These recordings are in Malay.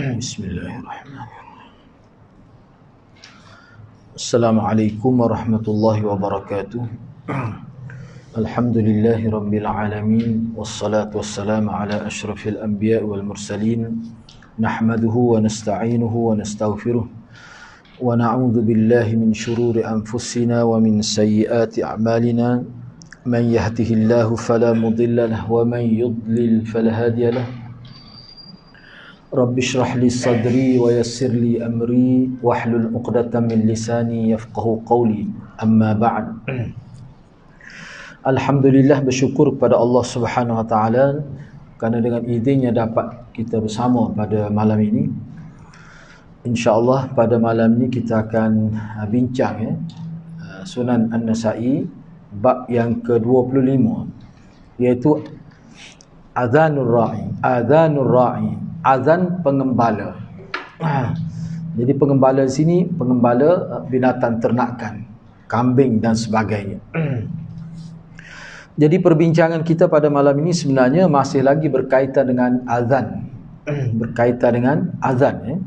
Bismillahirrahmanirrahim. Assalamualaikum warahmatullahi wabarakatuh. Alhamdulillahi rabbil alamin, wassalatu wassalamu ala asyrafil anbiya wal mursalin. Nahmaduhu wa nasta'inuhu wa nastaghfiruh wa na'udzu billahi min shururi anfusina wa min sayyiati a'malina. Man yahdihillahu fala mudilla lahu wa man yudlil fala hadiya lahu. Rabbi shrah li sadri wa yassir li amri wahlul 'uqdatam min lisani yafqahu qawli. Amma ba'd. Alhamdulillah, bersyukur kepada Allah Subhanahu wa taala kerana dengan idenya dapat kita bersama pada malam ini. Insya-Allah pada malam ini kita akan bincang Sunan An-Nasa'i bab yang ke-25, iaitu Adzanur Ra'i. Azan pengembala. Jadi pengembala di sini pengembala binatang ternakan, kambing dan sebagainya. Jadi perbincangan kita pada malam ini sebenarnya masih lagi berkaitan dengan azan. Berkaitan dengan azan.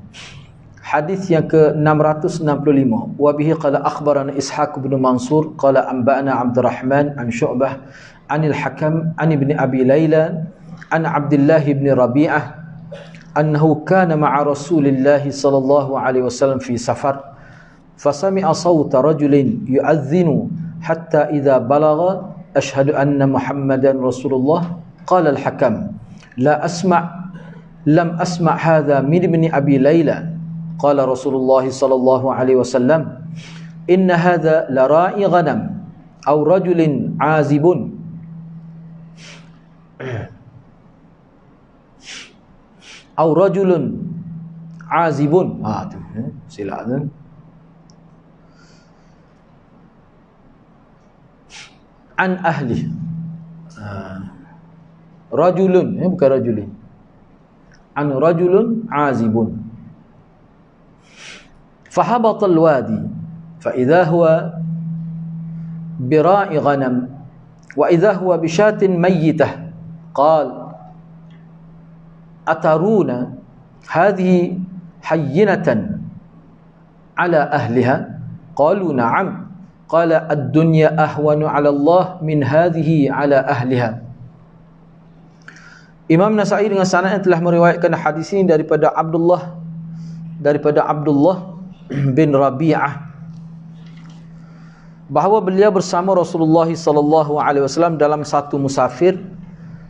Hadis yang ke-665. Wa bihi qala akhbarana Ishaq bin Mansur qala anba'ana Abdurrahman an Syu'bah anil Hakam an ibni Abi Layla an Abdullah ibn Rabi'ah أنه كان مع رسول الله صلى الله عليه وسلم في سفر فسمع صوت رجل يؤذن حتى إذا بلغ أشهد أن محمدا رسول الله قال الحكم لم أسمع هذا من ابن أبي ليلى قال رسول الله صلى الله عليه وسلم إن هذا لراعي غنم أو رجل عازب أو رجل عازب silap tu. An ahli rajulun, bukan rajulin. An rajulun azibun fahabat alwadi فإذا هو براء غنم وإذا هو بشاة ميتة قال أترون هذه حينة على أهلها قالوا نعم قال الدنيا أهون على الله من هذه على أهلها. Imam Nasa'i dengan sanad yang telah meriwayatkan hadis ini daripada Abdullah bin Rabi'ah bahawa beliau bersama Rasulullah sallallahu alaihi wasallam dalam satu musafir.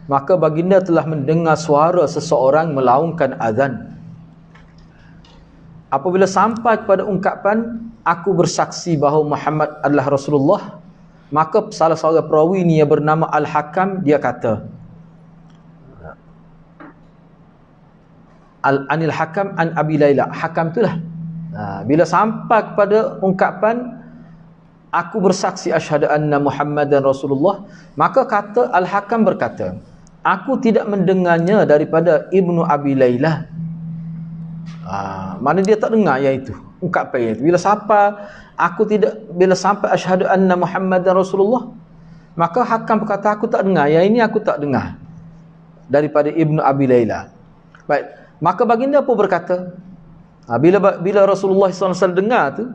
Maka baginda telah mendengar suara seseorang melaungkan azan. Apabila sampai kepada ungkapan aku bersaksi bahawa Muhammad adalah Rasulullah, maka salah seorang perawi ni yang bernama Al-Hakam, dia kata Anil Hakam an Abi Layla. Hakam itulah. Bila sampai kepada ungkapan aku bersaksi asyhadu anna Muhammadan Rasulullah, maka kata Al-Hakam berkata, aku tidak mendengarnya daripada Ibnu Abi Layla. Mana dia tak dengar iaitu ungkapan itu. Bila sampai asyhadu anna Muhammadan Rasulullah, maka Hakam berkata aku tak dengar. Yang ini aku tak dengar daripada Ibnu Abi Layla. Baik, maka baginda pun berkata, bila Rasulullah SAW dengar tu,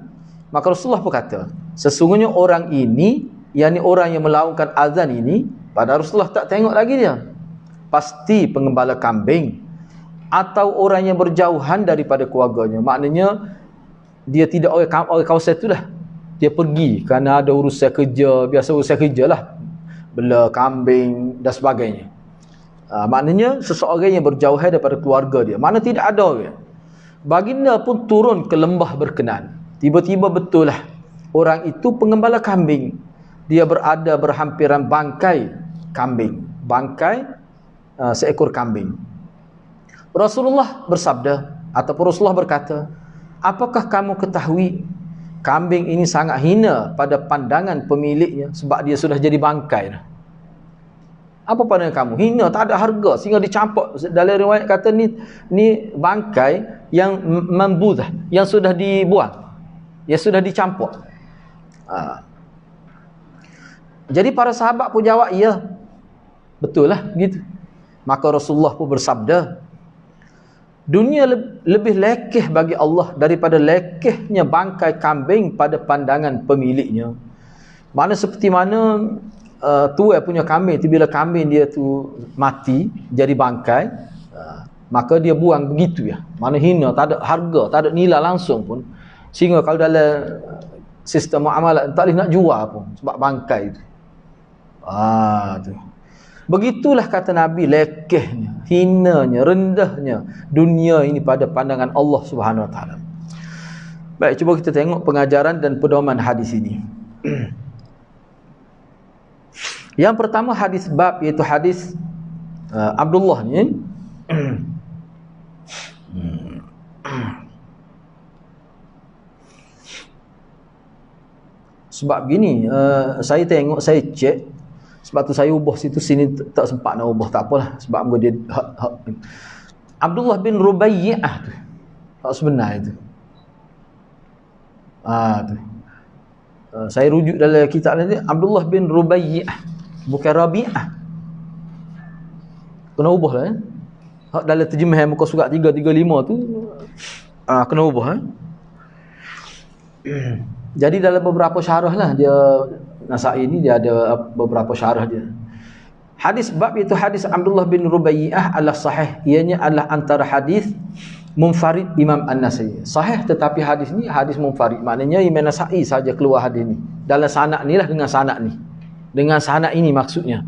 maka Rasulullah pun kata, sesungguhnya orang ini, yakni orang yang melaungkan azan ini, pada Rasulullah tak tengok lagi dia, pasti pengembala kambing atau orang yang berjauhan daripada keluarganya. Maknanya dia tidak orang kawasan itu dah. Dia pergi kerana ada urusan kerja, biasa urusan kerja lah, bela kambing dan sebagainya. Maknanya seseorang yang berjauhan daripada keluarga dia, mana tidak ada orang. Baginda pun turun ke lembah berkenan. Tiba-tiba betul lah orang itu pengembala kambing. Dia berada berhampiran bangkai kambing, seekor kambing. Rasulullah bersabda ataupun Rasulullah berkata, apakah kamu ketahui kambing ini sangat hina pada pandangan pemiliknya sebab dia sudah jadi bangkai dah. Apa pandangan kamu? Hina, tak ada harga sehingga dicampak. Dalam riwayat kata ni bangkai yang membudah, yang sudah dibuang, yang sudah dicampak. Jadi para sahabat pun jawab, ya, betul lah gitu. Maka Rasulullah pun bersabda, Dunia lebih lekeh bagi Allah daripada lekehnya bangkai kambing pada pandangan pemiliknya. Mana seperti mana tuai punya kambing tu, bila kambing dia tu mati jadi bangkai, maka dia buang begitu ya. Mana hina, tak ada harga, tak ada nilai langsung pun. Sehingga kalau dalam sistem muamalat tak boleh nak jual pun sebab bangkai itu. Tu. Begitulah kata Nabi, lekehnya, hinanya, rendahnya dunia ini pada pandangan Allah Subhanahu Wa Taala. Baik, cuba kita tengok pengajaran dan pedoman hadis ini. Yang pertama hadis bab, iaitu hadis Abdullah ni. Sebab gini, saya tengok, saya cek, sebab tu saya ubah situ sini tak sempat nak ubah, tak apalah, sebab dia Abdullah bin Rubaiyah tu hak sebenar itu. Tu. Saya rujuk dalam kitab ni, Abdullah bin Rubaiyah, bukan Rabi'ah. Kena ubah lah hak dalam terjemahan muka surat 335 tu, kena ubah Jadi dalam beberapa syarah lah dia, Nasai ini dia ada beberapa syarah dia. Hadis bab itu hadis Abdullah bin Rubaiyah adalah sahih. Ianya adalah antara hadis munfarid Imam An-Nasai. Sahih tetapi hadis ni hadis munfarid. Maknanya Imam Nasai saja keluar hadis ni. Dalam sanad ni lah, dengan sanad ni. Dengan sanad ini maksudnya.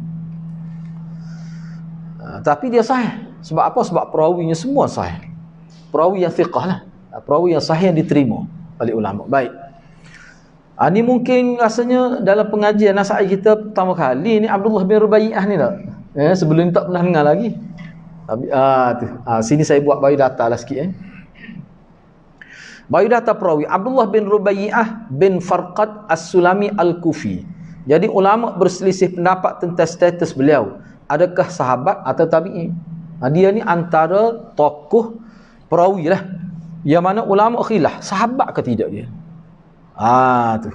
Tapi dia sahih. Sebab apa? Sebab perawinya semua sahih. Perawi yang thiqah lah. Perawi yang sahih yang diterima oleh ulama. Baik. Ini mungkin rasanya dalam pengajian Nasai kita pertama kali ni Abdullah bin Rubaiyah ni tak? Sebelum ni tak pernah dengar lagi. Sini saya buat biodata lah sikit. Biodata perawi Abdullah bin Rubaiyah bin Farqad As-Sulami Al-Kufi. Jadi ulama berselisih pendapat tentang status beliau. Adakah sahabat atau tabi'i? Dia ni antara tokoh perawi lah. Yang mana ulama khilaf, sahabat ke tidak dia? Tu.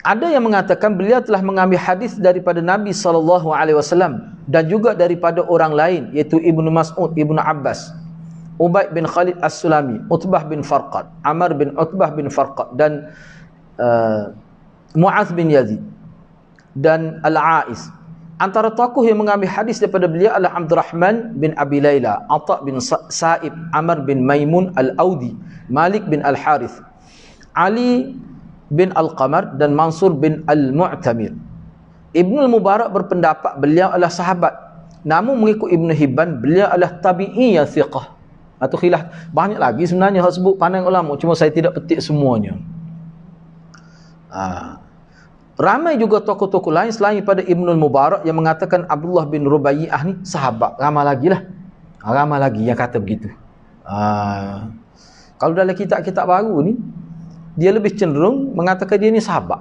Ada yang mengatakan beliau telah mengambil hadis daripada Nabi SAW dan juga daripada orang lain, iaitu Ibnu Mas'ud, Ibnu Abbas, Ubaid bin Khalid As-Sulami, Utbah bin Farqad, Amr bin Utbah bin Farqad, dan Mu'adz bin Yazid dan Al-A'is. Antara tokoh yang mengambil hadis daripada beliau adalah Abdurrahman bin Abi Layla, Atha bin Sa'ib, Amr bin Maimun Al-Audi, Malik bin Al-Harith, Ali bin Al-Qamar dan Mansur bin Al-Mu'tamir. Ibnu Al-Mubarak berpendapat beliau adalah sahabat. Namun mengikut Ibnu Hibban, beliau adalah tabi'i yang thiqah. Atau khilaf. Banyak lagi sebenarnya hak sebut pandang ulama, cuma saya tidak petik semuanya. Ramai juga tokoh-tokoh lain selain pada Ibnu Al-Mubarak yang mengatakan Abdullah bin Rubaiyah ni sahabat. Ramai lagi lah. Ramai lagi yang kata begitu. Kalau dalam kitab-kitab baru ni, dia lebih cenderung mengatakan dia ni sahabat.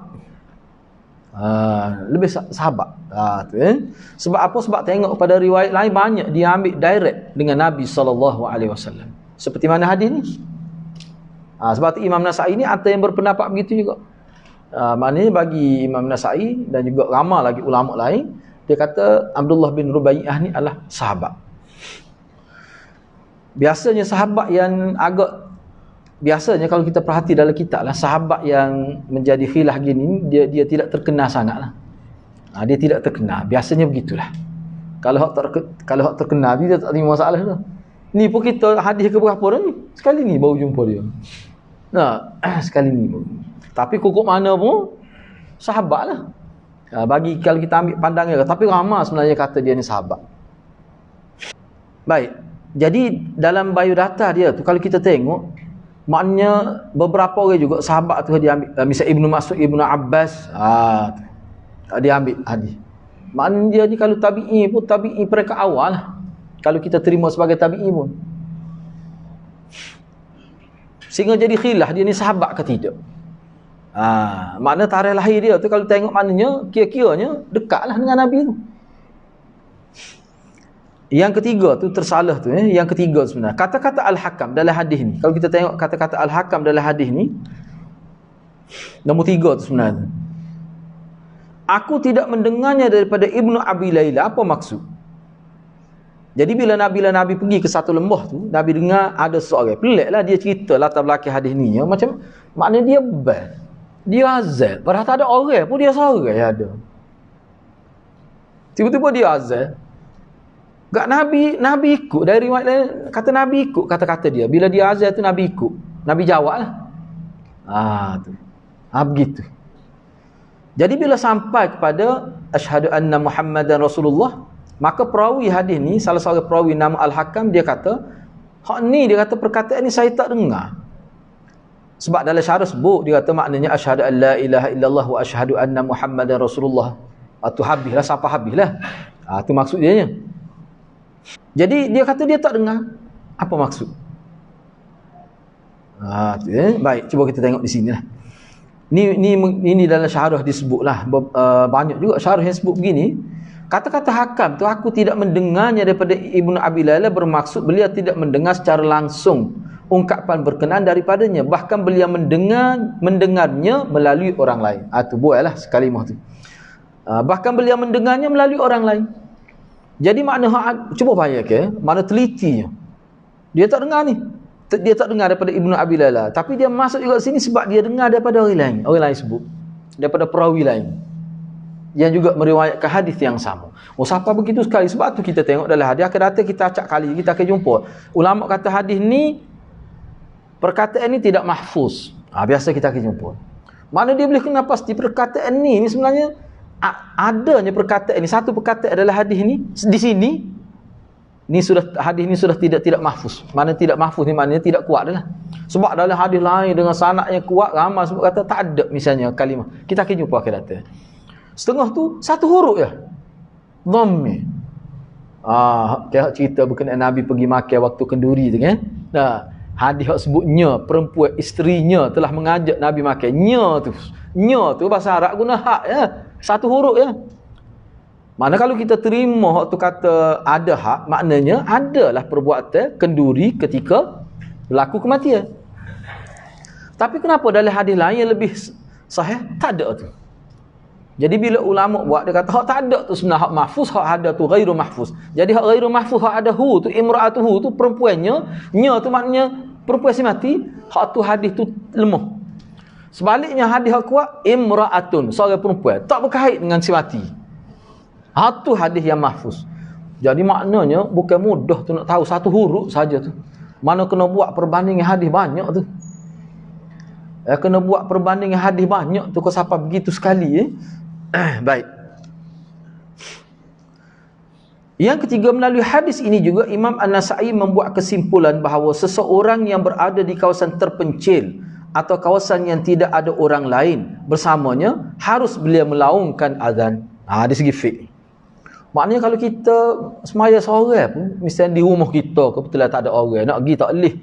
Lebih sahabat. Sebab apa? Sebab tengok pada riwayat lain banyak dia ambil direct dengan Nabi SAW. Seperti mana hadis ni. Sebab tu Imam Nasai ni ada yang berpendapat begitu juga. Maknanya bagi Imam Nasai dan juga ramai lagi ulama lain, dia kata Abdullah bin Rubaiyah ni adalah sahabat. Biasanya sahabat yang biasanya kalau kita perhati dalam kitab lah, sahabat yang menjadi khilaf gini, dia tidak terkenal sangat lah. Dia tidak terkenal. Biasanya begitulah. Kalau hak terkenal, dia tak ada masalah tu. Ni pun kita hadis ke berapa dah ni? Sekali ni baru jumpa dia. Sekali ni baru. Tapi kukuk mana pun sahabat lah. Bagi kalau kita ambil pandangnya, tapi ramai sebenarnya kata dia ni sahabat. Baik. Jadi dalam biodata dia tu kalau kita tengok, maknanya beberapa orang juga sahabat tu dia ambil. Misal Ibnu Mas'ud, Ibnu Abbas, dia ambil hadis. Maknanya dia ni kalau tabi'i pun tabi'i mereka awal lah. Kalau kita terima sebagai tabi'i pun. Sehingga jadi khilaf dia ni sahabat ke tidak. Makna tarikh lahir dia tu kalau tengok maknanya kira-kiranya dekatlah dengan Nabi tu. Yang ketiga tu tersalah tu, yang ketiga sebenarnya kata-kata Al-Hakam dalam hadis ni. Kalau kita tengok kata-kata Al-Hakam dalam hadis ni, nombor 3 tu sebenarnya. Aku tidak mendengarnya daripada Ibnu Abi Layla. Apa maksud? Jadi bila Nabi pergi ke satu lembah tu, Nabi dengar ada seorang. Peliklah dia cerita latar belakang hadis ni. Macam maknanya dia best. Dia azal. Padahal tak ada orang pun dia seorang yang ada. Tiba-tiba dia azal. Gak Nabi ikut. Dari riwayat lain kata Nabi ikut kata-kata dia. Bila dia azal tu Nabi ikut. Nabi jawab lah. Tu. Begitu. Jadi bila sampai kepada asyhadu anna Muhammadan Rasulullah, maka perawi hadis ni, salah seorang perawi nama Al-Hakam, dia kata, hak ni, dia kata perkataan ni saya tak dengar. Sebab dalam syarah sebut, dia kata maknanya asyhadu an la ilaha illallah wa asyhadu anna Muhammadan Rasulullah. Tu habislah, siapa habislah. Tu maksud dia. Jadi dia kata dia tak dengar. Apa maksud? Baik, cuba kita tengok di sini lah. Ini dalam syarah disebutlah. Banyak juga syarah yang sebut begini. Kata-kata Hakam tu aku tidak mendengarnya daripada Ibnu Abi Layla, bermaksud beliau tidak mendengar secara langsung ungkapan berkenaan daripadanya, bahkan beliau mendengarnya melalui orang lain. Tu buatlah sekalimah tu. Bahkan beliau mendengarnya melalui orang lain. Jadi makna cuba bayangkan, mana telitinya. Dia tak dengar ni. Dia tak dengar daripada Ibnu Abi Layla, tapi dia masuk juga sini sebab dia dengar daripada orang lain sebut, daripada perawi lain yang juga meriwayatkan hadis yang sama. Siapa begitu sekali. Sebab tu kita tengok dalam hadis akan datang, kita acak kali kita akan jumpa ulama kata hadis ni, perkataan ni tidak mahfuz. Biasa kita akan jumpa. Mana dia boleh kena pasti perkataan ni sebenarnya adanya perkataan ni, satu perkataan adalah hadis ni di sini. Hadis ni sudah tidak mahfuz. Mana tidak mahfuz ni maknanya tidak kuat dah. Sebab dalam hadis lain dengan sanad yang kuat, ramai sebut kata tak ada misalnya kalimah. Kita akan jumpa akan datang. Setengah tu satu huruf je. Dhammi. Kayak cerita berkenaan Nabi pergi makan waktu kenduri tu kan. Hadis hak sebutnya perempuan isterinya telah mengajak Nabi makan. Nya tu bahasa Arab guna hak ya. Satu huruf ya. Mana kalau kita terima waktu kata ada hak, maknanya adalah perbuatan kenduri ketika berlaku kematian. Tapi kenapa dalam hadis lain yang lebih sahih tak ada tu? Jadi bila ulama buat, dia kata hak tak ada tu sebenarnya hak mahfuz, hak ada tu ghairu mahfuz. Jadi hak ghairu mahfuz, hak ada hu tu, imra'atuhu tu perempuannya, nya tu maknanya perempuan si mati, hak tu hadis tu lemah. Sebaliknya hadis hak kuat, imra'atun, seorang perempuan, tak berkait dengan si mati. Tu hadis yang mahfuz. Jadi maknanya bukan mudah tu nak tahu satu huruf saja tu. Mana kena buat perbandingan hadis banyak tu. Kena buat perbandingan hadis banyak tu, kau siapa begitu sekali baik. Yang ketiga, melalui hadis ini juga Imam An-Nasa'i membuat kesimpulan bahawa seseorang yang berada di kawasan terpencil atau kawasan yang tidak ada orang lain bersamanya, harus beliau melaungkan azan. Dari segi fiqh. Maknanya kalau kita semaya seorang pun, misalnya di rumah kita kebetulan tak ada orang, nak pergi tak boleh.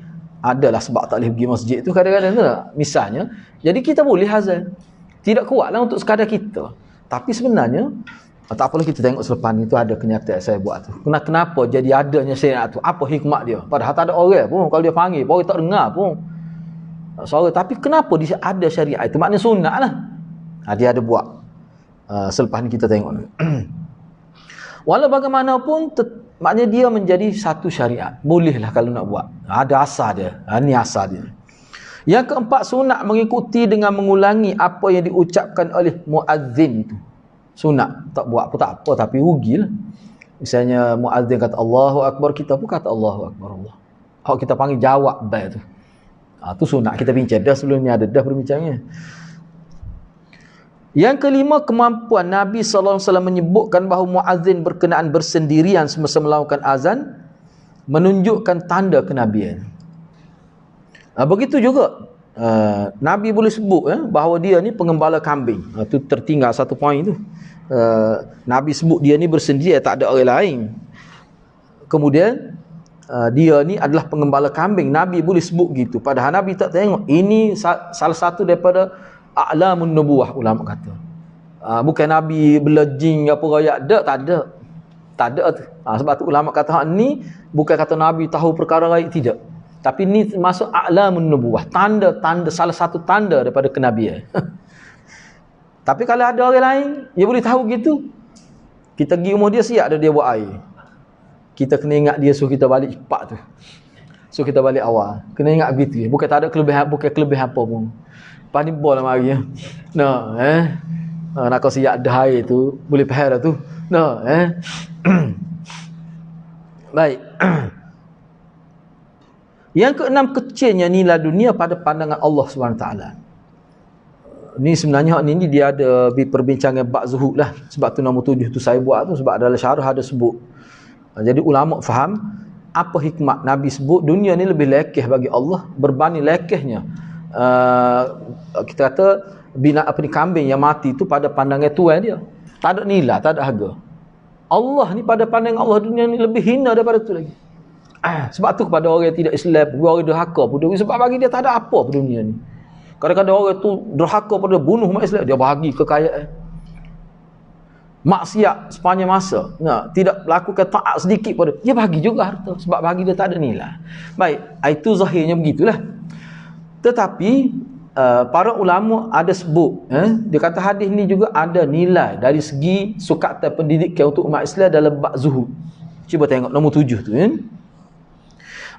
Adalah sebab tak boleh pergi masjid tu kadang-kadang tu tak? Misalnya, jadi kita boleh azan. Tidak kuatlah untuk sekadar kita. Tapi sebenarnya, tak apalah kita tengok selepas ni tu ada kenyataan saya buat tu. Kenapa jadi adanya syariat tu? Apa hikmat dia? Padahal tak ada orang pun. Kalau dia panggil, orang tak dengar pun. Suara. Tapi kenapa dia ada syariat itu? Maknanya sunat lah. Dia ada buat. Selepas ni kita tengok. Walau bagaimanapun, maknanya dia menjadi satu syariat. Bolehlah kalau nak buat. Ada asal dia. Ini asal dia. Yang keempat, sunat mengikuti dengan mengulangi apa yang diucapkan oleh muazzin itu. Sunat. Tak buat pun tak apa, tapi rugilah. Misalnya muazzin kata Allahu Akbar, kita pun kata Allahu Akbar Allah. Kalau kita panggil jawab baik tu. Tu sunat. Kita bincang dah sebelum ni, ada dah perbincangnya. Yang kelima, kemampuan Nabi SAW menyebutkan bahawa muazzin berkenaan bersendirian semasa melakukan azan menunjukkan tanda kenabian. Begitu juga Nabi boleh sebut bahawa dia ni pengembala kambing. Itu tertinggal satu poin tu. Nabi sebut dia ni bersendirian, tak ada orang lain. Kemudian dia ni adalah pengembala kambing. Nabi boleh sebut gitu. Padahal Nabi tak tengok. Ini salah satu daripada a'lamun nubuwah, ulama kata. Bukan Nabi belajing apa rakyat tak ada tu. Sebab tu ulama kata ni bukan kata Nabi tahu perkara gaib, tidak. Tapi ni masuk a'lamun nubuwah, tanda-tanda, salah satu tanda daripada kenabian. Tapi kalau ada orang lain dia boleh tahu gitu. Kita pergi rumah dia, siap ada dia buat air. Kita kena ingat dia suruh kita balik cepat tu. Suruh kita balik awal. Kena ingat begitu. Bukan tak ada kelebihan, bukan kelebihan apa pun. Lepas ni bol lah mari. Nah, nak kau siap dah air tu, boleh faham dah tu. Nah, Baik. Yang keenam, kecilnya nilai dunia pada pandangan Allah SWT. Ni sebenarnya ni dia ada perbincangan bab zuhud lah. Sebab tu nombor 7 tu saya buat tu, sebab dalam syarah ada sebut. Jadi ulama faham apa hikmat Nabi sebut dunia ni lebih lekeh bagi Allah berbanding lekehnya kita kata kambing yang mati tu pada pandangan tuan dia. Tak ada nilai, tak ada harga. Allah ni pada pandangan Allah dunia ni lebih hina daripada tu lagi. Sebab tu kepada orang yang tidak Islam, orang derhaka pun dia, sebab bagi dia tak ada apa pada dunia ni. Kadang-kadang orang tu derhaka pada bunuh umat Islam, dia bahagi kekayaan. Maksiat sepanjang masa, tidak melakukan taat sedikit pada dia bahagi juga harta, sebab bagi dia tak ada nilai. Baik, itu zahirnya begitulah. Tetapi para ulama ada sebut, dia kata hadis ni juga ada nilai dari segi sukatan pendidikan untuk umat Islam dalam bab zuhud. Cuba tengok nombor 7 tu.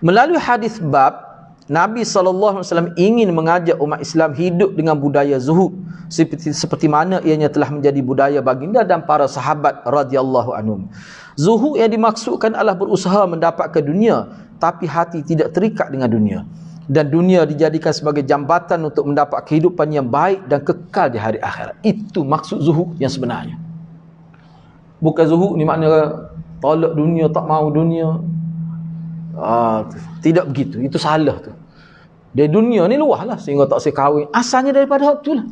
Melalui hadis bab, Nabi SAW ingin mengajak umat Islam hidup dengan budaya zuhud seperti mana ianya telah menjadi budaya baginda dan para sahabat radhiyallahu anhum. Zuhud yang dimaksudkan adalah berusaha mendapatkan dunia tapi hati tidak terikat dengan dunia, dan dunia dijadikan sebagai jambatan untuk mendapat kehidupan yang baik dan kekal di hari akhirat. Itu maksud zuhud yang sebenarnya. Bukan zuhud ni maknanya tolak dunia, tak mau dunia. Tidak begitu, itu salah tu. Dari dunia ni luah lah sehingga tak saya kahwin. Asalnya daripada hak tu lah.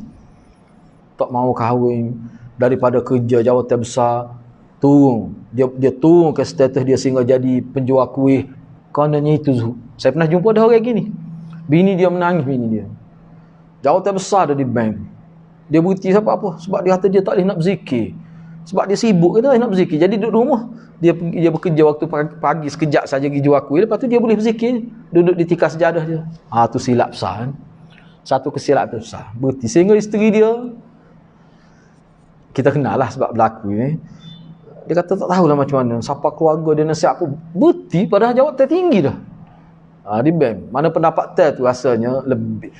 Tak mau kahwin, daripada kerja jawatan besar, turun. Dia turun ke status dia sehingga jadi penjual kuih. Karenanya itu zuhud. Saya pernah jumpa ada orang gini. Bini dia menangis, bini dia. Jawatan besar dah di bank. Dia berhenti sebab apa? Sebab dia kata dia tak boleh nak berzikir. Sebab dia sibuk ke tak nak berzikir. Jadi duduk rumah. Dia bekerja waktu pagi sekejap saja pergi jual kuih. Lepas tu dia boleh berzikir. Duduk di tikar sejadah dia. Tu silap besar kan? Satu kesilapan besar. Berhenti. Sehingga isteri dia, kita kenal lah sebab berlaku ni. Dia kata tak tahulah macam mana. Siapa keluarga dia nasihat apa. Berhenti padahal jawatan tinggi dah. Di bank. Mana pendapatan tu rasanya lebih.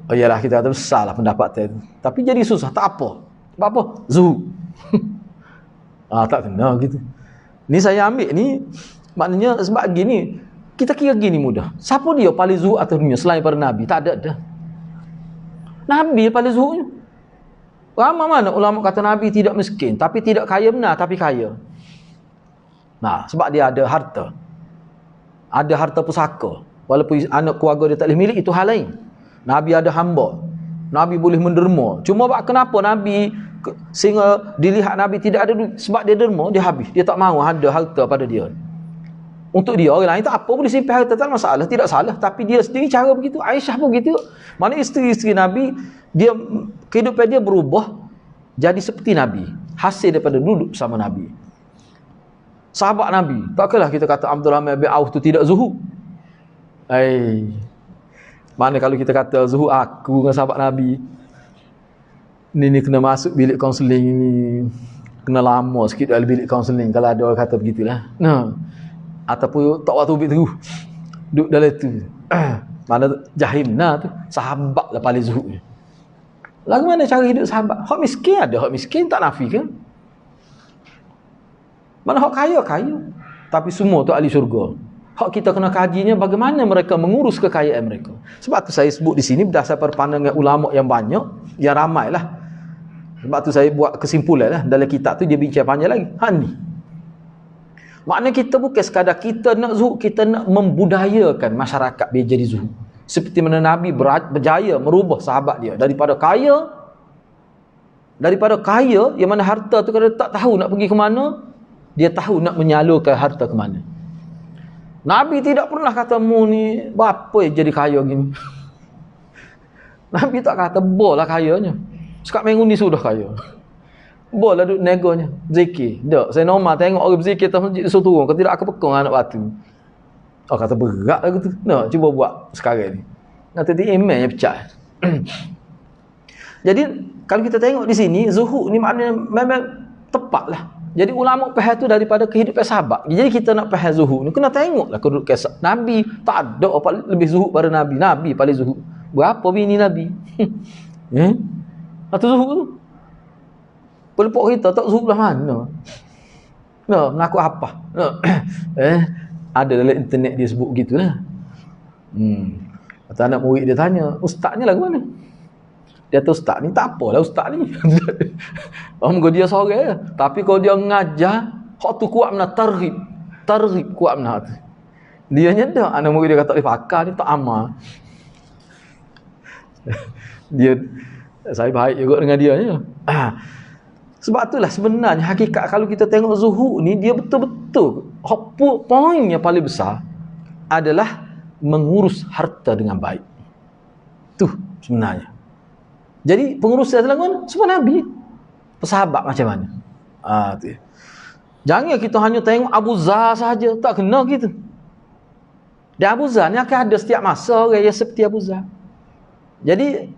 Yalah kita kata besar lah pendapatan tu. Tapi jadi susah. Tak apa. Sebab apa? Zuhud. Tak kena gitu. Ni saya ambil ni maknanya sebab gini kita kira gini mudah. Siapa dia paling zuhud atas dunia selain para Nabi? Tak ada dah. Nabi paling zuhudnya. Ramai mana ulama kata Nabi tidak miskin, tapi tidak kaya benar, tapi kaya. Sebab dia ada harta. Ada harta pusaka. Walaupun anak keluarga dia tak boleh milik, itu hal lain. Nabi ada hamba. Nabi boleh menderma. Cuma kenapa Nabi sehingga dilihat Nabi tidak ada duit? Sebab dia derma, dia habis. Dia tak mahu ada harta pada dia. Untuk dia, orang lain tak apa boleh simpan harta, tak masalah, tidak salah. Tapi dia sendiri cara begitu. Aisyah pun begitu. Mana isteri-isteri Nabi, dia kehidupan dia berubah jadi seperti Nabi. Hasil daripada duduk bersama Nabi. Sahabat Nabi, takkanlah kita kata Abdurrahman bin Auf tu tidak zuhud. Mana kalau kita kata zuhud aku dengan sahabat Nabi, ni kena masuk bilik kaunseling ni, kena lama sikit dalam bilik kaunseling kalau ada orang kata begitulah. Ataupun tak waktu terus duduk dalam tu. Mana jahim tu sahabat lah paling zuhud. Lagu mana cara hidup sahabat? Hak miskin ada, hak miskin tak nafi kan? Mana hak kaya, tapi semua tu ahli syurga. Hak kita kena kajinya bagaimana mereka mengurus kekayaan mereka. Sebab tu saya sebut di sini berdasarkan pandangan ulama yang banyak, yang ramai lah. Sebab tu saya buat kesimpulan lah. Dalam kitab tu dia bincang panjang lagi. Ni. Maknanya kita bukan sekadar kita nak zuhud, kita nak membudayakan masyarakat biar jadi zuhud. Seperti mana Nabi berjaya merubah sahabat dia daripada kaya yang mana harta tu kalau tak tahu nak pergi ke mana, dia tahu nak menyalurkan harta ke mana. Nabi tidak pernah kata mu ni berapa jadi kaya gini. Nabi tak kata boleh kayanya. Sekat minggu ni sudah kaya. Boleh duduk negonya. Zikir. Tak. Saya normal tengok orang berzikir atas masjid suruh turun. Kalau tidak aku pekong anak batu. Kata berat lagu tu. Nak cuba buat sekarang ni. Nanti dia email yang pecah. Jadi kalau kita tengok di sini zuhud ni maknanya memang tepat lah. Jadi ulama faham tu daripada kehidupan sahabat. Jadi kita nak faham zuhud ni kena tengoklah kedudukan Nabi. Tak ada apa lebih zuhud pada Nabi. Nabi paling zuhud. Berapa bini Nabi? Atau zuhud tu? Pelupuk kita tak zuhud lah mana? Mengaku apa? Ada dalam internet dia sebut gitulah. Kata anak murid dia tanya, ustaznya lagu mana? Dia kata ustaz ni tak apalah ustaz ni. Moga dia seorang je. Tapi kalau dia ngajar, hak tu kuat mana targhib. Targhib kuat mana tu. Dia nyedak anak murid dia kata tak boleh pakar ni tak amal. Dia saya baik juga dengan dia ni. Sebab itulah sebenarnya hakikat kalau kita tengok zuhud ni dia betul-betul poinnya paling besar adalah mengurus harta dengan baik. Tu sebenarnya. Jadi pengurus adalah semua Nabi. Sahabat macam mana? Tu. Jangan kita hanya tengok Abu Zar saja, tak kena gitu. Dan Abu Zar ni akan ada setiap masa orang yang seperti Abu Zar. Jadi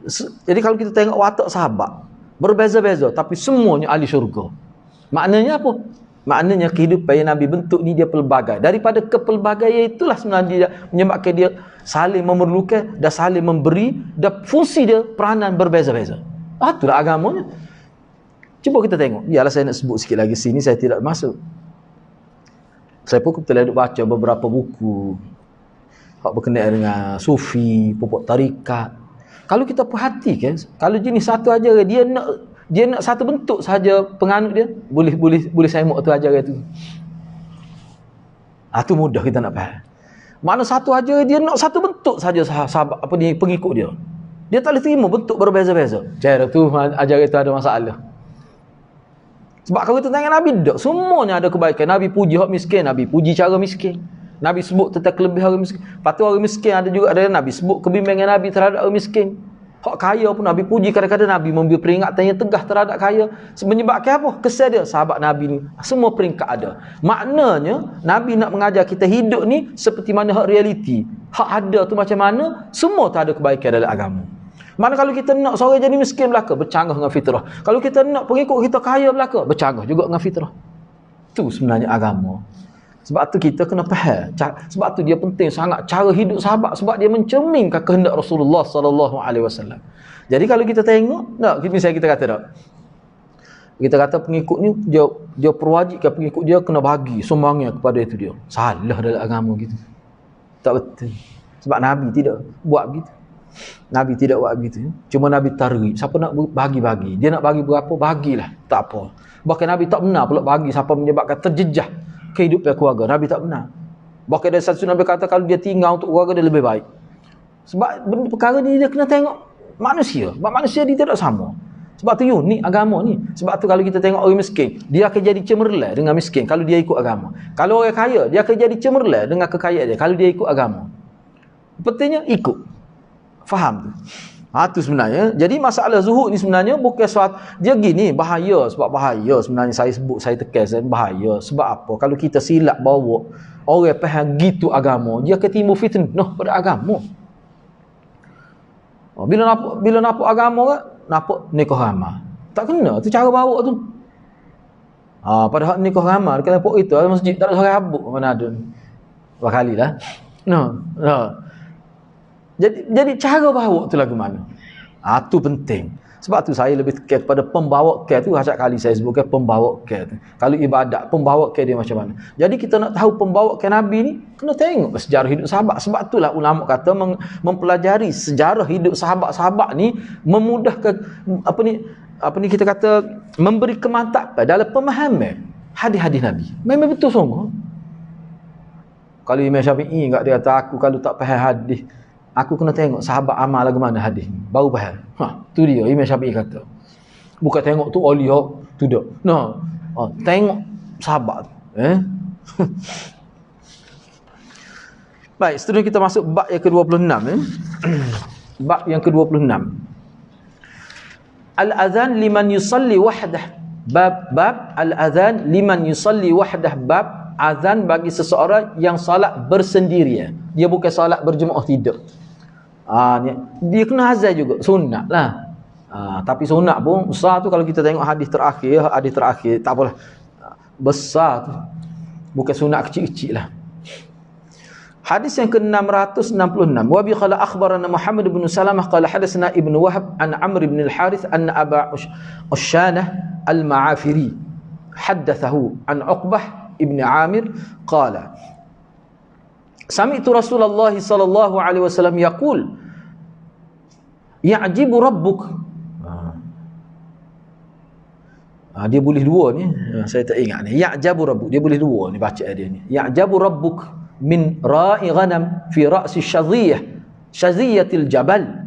kalau kita tengok watak sahabat berbeza-beza tapi semuanya ahli syurga. Maknanya apa? Maknanya kehidupan yang Nabi bentuk ni dia pelbagai. Daripada kepelbagaian itulah sebenarnya dia menyebabkan dia saling memerlukan dan saling memberi dan fungsi dia peranan berbeza-beza. Itulah agamanya. Cuba kita tengok. Biarlah saya nak sebut sikit lagi sini, saya tidak masuk. Saya pun telah baca beberapa buku hak berkenaan dengan sufi, pokok tarikat. Kalau kita perhatikan, kalau jenis satu ajaran dia nak satu bentuk saja penganut dia, boleh saya mau tu ajaran tu. Tu mudah kita nak faham. Mana satu ajaran dia nak satu bentuk saja sahabat pengikut dia. Dia tak boleh terima bentuk berbeza-beza. Cara tu ajaran itu ada masalah. Sebab kalau kita tengok Nabi tak, semuanya ada kebaikan. Nabi puji hak miskin, Nabi puji cara miskin. Nabi sebut tentang kelebihan orang miskin. Lepas tu orang miskin ada juga ada Nabi sebut kebimbangan Nabi terhadap orang miskin. Hak kaya pun Nabi puji, kadang-kadang Nabi memberi peringatan yang tegas terhadap kaya. Menyebabkan apa? Kesan dia sahabat Nabi ni semua peringkat ada. Maknanya Nabi nak mengajar kita hidup ni seperti mana hak realiti. Hak ada tu macam mana, semua tu ada kebaikan dalam agama. Mana kalau kita nak seorang jadi miskin belaka, bercanggah dengan fitrah. Kalau kita nak pengikut kita kaya belaka, bercanggah juga dengan fitrah. Tu sebenarnya agama. Sebab tu kita kena faham. Sebab tu dia penting sangat cara hidup sahabat, sebab dia mencerminkan kehendak Rasulullah sallallahu alaihi wasallam. Jadi kalau kita tengok, misalnya kita kata tak. Kita kata pengikut ni dia perwajibkan pengikut dia kena bagi sumbangnya kepada itu dia. Salah dalam agama gitu. Tak betul. Sebab Nabi tidak buat begitu. Nabi tidak buat begitu. Cuma Nabi targhib. Siapa nak bagi-bagi. Dia nak bagi berapa, bagilah. Tak apa. Bahkan Nabi tak benar pula bagi siapa menyebabkan terjejah kehidupan keluarga. Nabi tak benar. Bahkan ada satu Nabi kata kalau dia tinggal untuk keluarga dia lebih baik. Sebab perkara ni dia kena tengok manusia. Sebab manusia dia tidak sama. Sebab tu unik agama ni. Sebab tu kalau kita tengok orang miskin, dia akan jadi cemerlang dengan miskin kalau dia ikut agama. Kalau orang kaya, dia akan jadi cemerlang dengan kekayaan dia kalau dia ikut agama. Pentingnya ikut. Faham tu? Tu sebenarnya. Jadi masalah zuhud ni sebenarnya bukan suatu dia gini bahaya. Sebab bahaya sebenarnya saya sebut, saya tekan bahaya. Sebab apa? Kalau kita silap bawa orang faham gitu agama, dia akan timbul fitnah pada agama. Bila nampak agama kan, nampak nikah ramah. Tak kena, tu cara bawa tu. Padahal nikah ramah dekat tempat itu masjid tak ada seorang habuk mana ada. Berapa kali lah. Jadi cara bawa tu lagu mana? Tu penting. Sebab tu saya lebih tekan kepada pembawa ke tu. Setiap kali saya sebutkan pembawa ke tu. Kalau ibadat, pembawa ke dia macam mana? Jadi kita nak tahu pembawa ke Nabi ni, kena tengok sejarah hidup sahabat. Sebab itulah ulama kata mempelajari sejarah hidup sahabat-sahabat ni memudahkan apa ni kita kata memberi kemantapan dalam pemahaman hadis-hadis Nabi. Memang betul semua. Kalau Imam Syafi'i enggak dia kata aku kalau tak faham hadis, aku kena tengok sahabat amal lagu mana hadis ni. Baru faham. Tu dia Imam Syafi'i kata. Bukan tengok tu aulia tu dak. Tengok sahabat. Baik, seterusnya kita masuk bab yang ke-26 Bab yang ke-26. Al-azan liman yusalli wahdah. Bab al-azan liman yusalli wahdah. Bab azan bagi seseorang yang salat bersendirian. Dia bukan salat berjemaah, tidak. Dia kena azan juga, sunat lah. Tapi sunat pun besar tu kalau kita tengok hadis terakhir tak apalah. besar tu. Bukan sunat kecil-kecil lah. Hadis yang ke-666. Wa bi qala akhbarana Muhammad bin Salamah qala hadatsana Ibnu Wahab an Amr bin al-Harith anna Aba Ushanah al-Ma'afiri haddathahu an Uqbah ibn Amir qala sami'tu Rasulullah sallallahu alaihi wasallam yaqul ya'jibu rabbuk. Dia boleh dua ni, saya tak ingat ni. Ya'jabu rabbuk, dia boleh dua ni baca dia ni. Ya'jabu rabbuk min ra'i ghanam fi ra'si shaziyatil jabal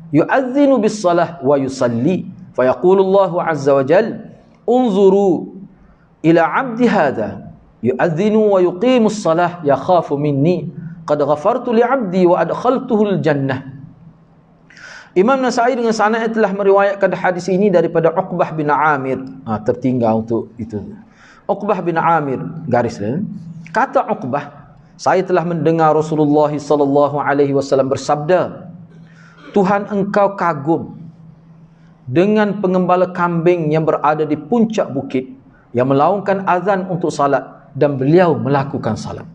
yu'adhdhinu bis salah wa yusalli fa yaqulu Allahu 'azza wa jalla unzuru ila 'abdi hadha yu'adhdhinu wa yuqimus salah yakhafu minni qad ghafartu li 'abdi wa adkhaltuhu al jannah. Imam Nasa'i dengan sanad telah meriwayatkan hadis ini daripada Uqbah bin Amir. Tertinggal untuk itu. Uqbah bin Amir garis dia. Kata Uqbah, saya telah mendengar Rasulullah sallallahu alaihi wasallam bersabda, Tuhan engkau kagum dengan pengembala kambing yang berada di puncak bukit yang melaungkan azan untuk salat dan beliau melakukan salat.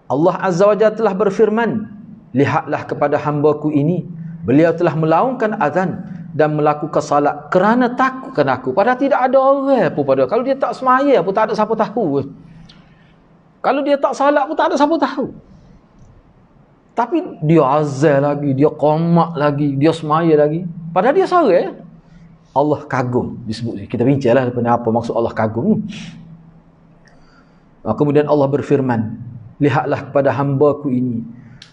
Allah Azza wa Jalla telah berfirman, lihatlah kepada hamba-Ku ini, beliau telah melaungkan azan dan melakukan salat kerana takutkan aku. Padahal tidak ada orang pun pada. Kalau dia tak semaya pun tak ada siapa tahu. Kalau dia tak salat pun tak ada siapa tahu. Tapi dia azan lagi, dia qomat lagi, dia semaya lagi. Padahal dia seorang. Allah kagum disebut. Kita bincanglah apa maksud Allah kagum. Kemudian Allah berfirman, lihatlah kepada hamba-Ku ini,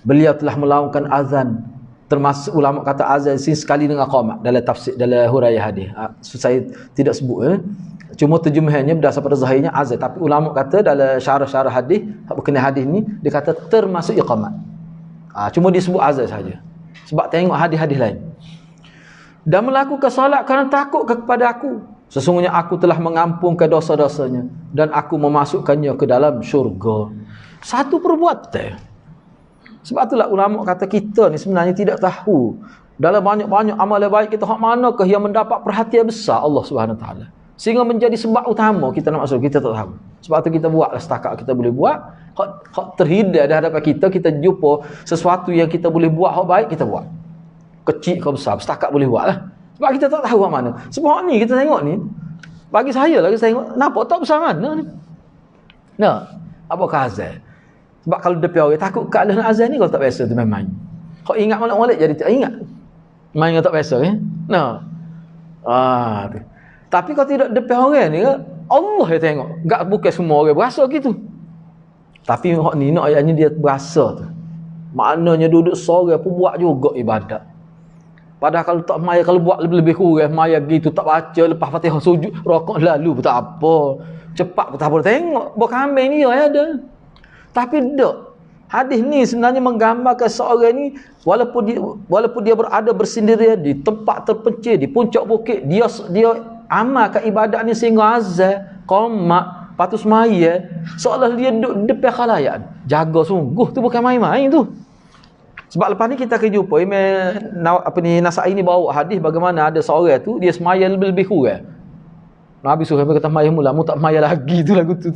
beliau telah melaungkan azan. Termasuk ulama kata azan sini sekali dengan qamat dalam tafsir, dalam huraian hadis. Saya tidak sebut. Cuma terjemahannya berdasar pada zahirnya azan, tapi ulama kata dalam syarah-syarah hadis berkenaan hadis ni dia kata termasuk iqamat. Cuma disebut azan saja. Sebab tengok hadis-hadis lain. Dan melakukan solat kerana takut kepada aku. Sesungguhnya aku telah mengampunkan dosa-dosanya dan aku memasukkannya ke dalam syurga. Satu perbuatan. Sebab itulah ulama kata kita ni sebenarnya tidak tahu dalam banyak-banyak amalan baik kita hak manakah yang mendapat perhatian besar Allah Subhanahu taala. Sehingga menjadi sebab utama kita nak masuk, kita tak tahu. Sebab tu kita buatlah setakat kita boleh buat. Hak terhidar di hadapan kita, kita jumpa sesuatu yang kita boleh buat hak baik, kita buat. Kecil ke besar, setakat boleh buat lah. Sebab kita tak tahu hak mana. Sebab ni kita tengok ni, bagi saya lah, kita tengok, nampak tak besar mana ni. Nah, apakah azan? Sebab kalau depan orang takut keadaan azan ni, kalau tak biasa tu main-main. Kau ingat molek-molek jadi tak ingat. Main tak biasa kan? Nah. Tu. Tapi kalau tidak depan orang ni, Allah yang tengok. Tak bukan semua orang berasa gitu. Tapi hak ni nak ayatnya dia berasa tu. Maknanya duduk seorang pun buat juga ibadat. Padahal kalau tak maya, kalau buat lebih-lebih kurang, maya gitu, tak baca, lepas Fatihah sujud, rokok lalu pun tak apa. Cepat pun tak apa. Tengok, berkambing ni ada. Tapi tak. Hadis ni sebenarnya menggambarkan seorang ni walaupun dia berada bersendirian di tempat terpencil, di puncak bukit, dia amalkan ibadat ni sehingga azan, qamat, patus maya, seolah dia duduk depan khalayak. Jaga sungguh tu bukan main-main tu. Sebab lepas ni kita akan jumpa Nasa'i ni bawa hadis bagaimana ada seorang tu dia semaya lebih kurang. Nabi suruh kata maya mula, mu tak maya lagi tu lagu tu.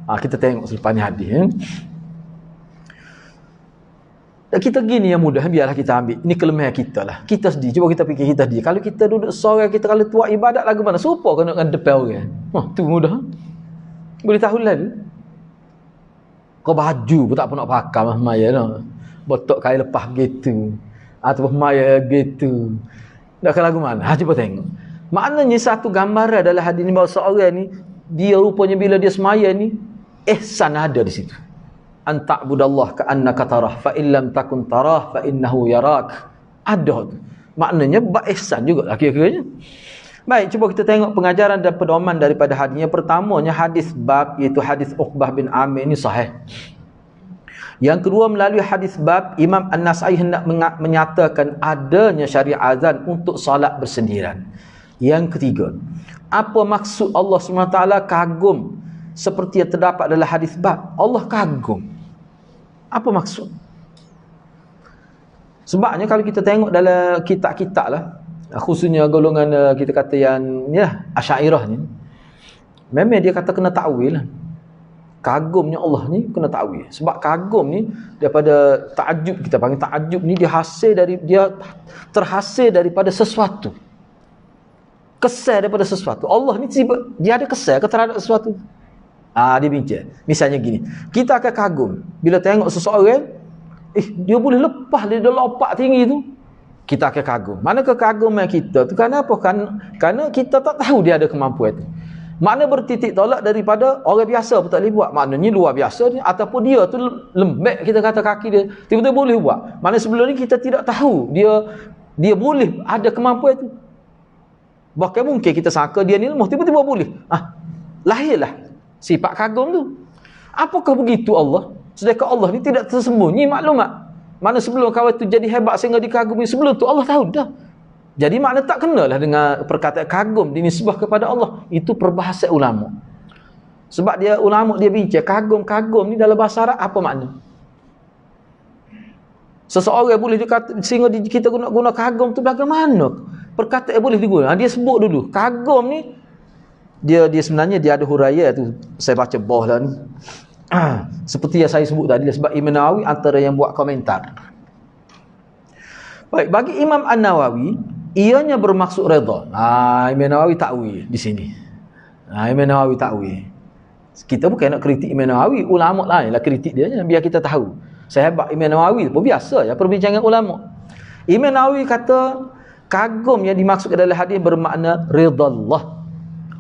Kita tengok selepas ni hadis. Dan kita gini yang mudah, biarlah kita ambil. Ini kelemahan kita lah. Kita sedih. Cuba kita fikir kita sedih. Kalau kita duduk seorang, kita kalau tuak ibadat lagu mana? Supaya kena dengan depan orang. Tu mudah. Boleh tahu lalu. Kau baju pun tak pernah pakai mah maya no. Botok kain lepas gitu. Ataupun maya gitu. Dah ke lagu mana? Cuba tengok. Maknanya satu gambaran dalam hadis ni bahawa seorang ni, dia rupanya bila dia semaya ni, ihsan ada di situ. Anta'budallah ka'annaka tarah fa illam takun tarah fa innahu yarak. Ada tu. Maknanya bab ihsan juga kira-kiranya. Baik, cuba kita tengok pengajaran dan pedoman daripada hadis. Yang pertamanya hadis bab, iaitu hadis Uqbah bin Amir ini sahih. Yang kedua, melalui hadis bab, Imam An-Nasa'i hendak menyatakan adanya syariat azan untuk salat bersendirian. Yang ketiga, apa maksud Allah SWT kagum seperti yang terdapat dalam hadis bab? Allah kagum. Apa maksud? Sebabnya kalau kita tengok dalam kitab-kitab lah, khususnya golongan kita kata yang ya Asy'ariyah ni, Memang dia kata kena takwil lah. Kagumnya Allah ni kena takwil. Sebab kagum ni daripada ta'ajub, kita panggil ta'ajub ni, dia terhasil daripada sesuatu. Kesal daripada sesuatu. Allah ni dia ada kesal terhadap sesuatu. Dia bincang. Misalnya gini, kita akan kagum bila tengok seseorang, dia boleh lepas, dia lompat tinggi tu. Kita akan kagum. Mana kekaguman kita tu? Kenapa? Kerana kita tak tahu dia ada kemampuan tu. Makna bertitik tolak daripada orang biasa pun tak boleh buat. Maknanya luar biasa ni, ataupun dia tu lembek, kita kata kaki dia tiba-tiba boleh buat. Makna sebelum ni kita tidak tahu dia boleh ada kemampuan tu. Bahkan mungkin kita sangka dia ni lemah, tiba-tiba boleh. Lahirlah sifat kagum tu. Apakah begitu Allah? Sedangkan Allah ni tidak tersembunyi maklumat. Mana sebelum kawan tu jadi hebat sehingga dikagumi, sebelum tu Allah tahu dah. Jadi makna tak kenalah dengan perkataan kagum dinisbah kepada Allah. Itu perbahasan ulama. Sebab ulama dia bincang kagum ni dalam bahasa Arab apa makna? Seseorang boleh dikata sehingga kita guna kagum tu bagaimana? Perkataan boleh digunakan. Dia sebut dulu kagum ni dia sebenarnya dia ada huraian tu. Saya baca bawah lah ni. Seperti yang saya sebut tadi, sebab Imam Nawawi antara yang buat komentar. Baik, bagi Imam An-Nawawi, ianya bermaksud redha. Imam Nawawi takwil di sini. Imam Nawawi takwil. Kita bukan nak kritik Imam Nawawi, ulama lain lah kritik dia, biar kita tahu. Sahabat Imam Nawawi pun biasa ya perbincangan ulama. Imam Nawawi kata kagum yang dimaksud dalam hadis bermakna redha Allah.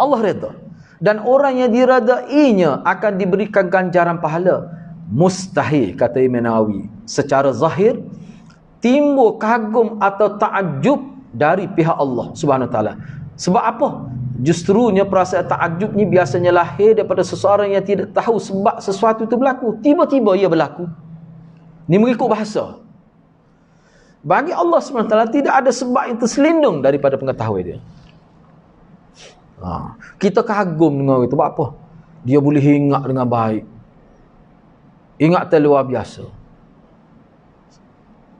Allah redha. Dan orang yang diredainya akan diberikan ganjaran pahala. Mustahil, kata Imam Nawawi, secara zahir timbul kagum atau ta'ajub dari pihak Allah Subhanahu Wa Taala. Sebab apa? Justrunya perasaan ta'ajub ni biasanya lahir daripada seseorang yang tidak tahu sebab sesuatu itu berlaku. Tiba-tiba ia berlaku. Ni mengikut bahasa. Bagi Allah Subhanahu Wa Taala tidak ada sebab yang terselindung daripada pengetahuan dia. Kita kagum dengan itu. Sebab apa? Dia boleh ingat dengan baik. Ingat terluar biasa.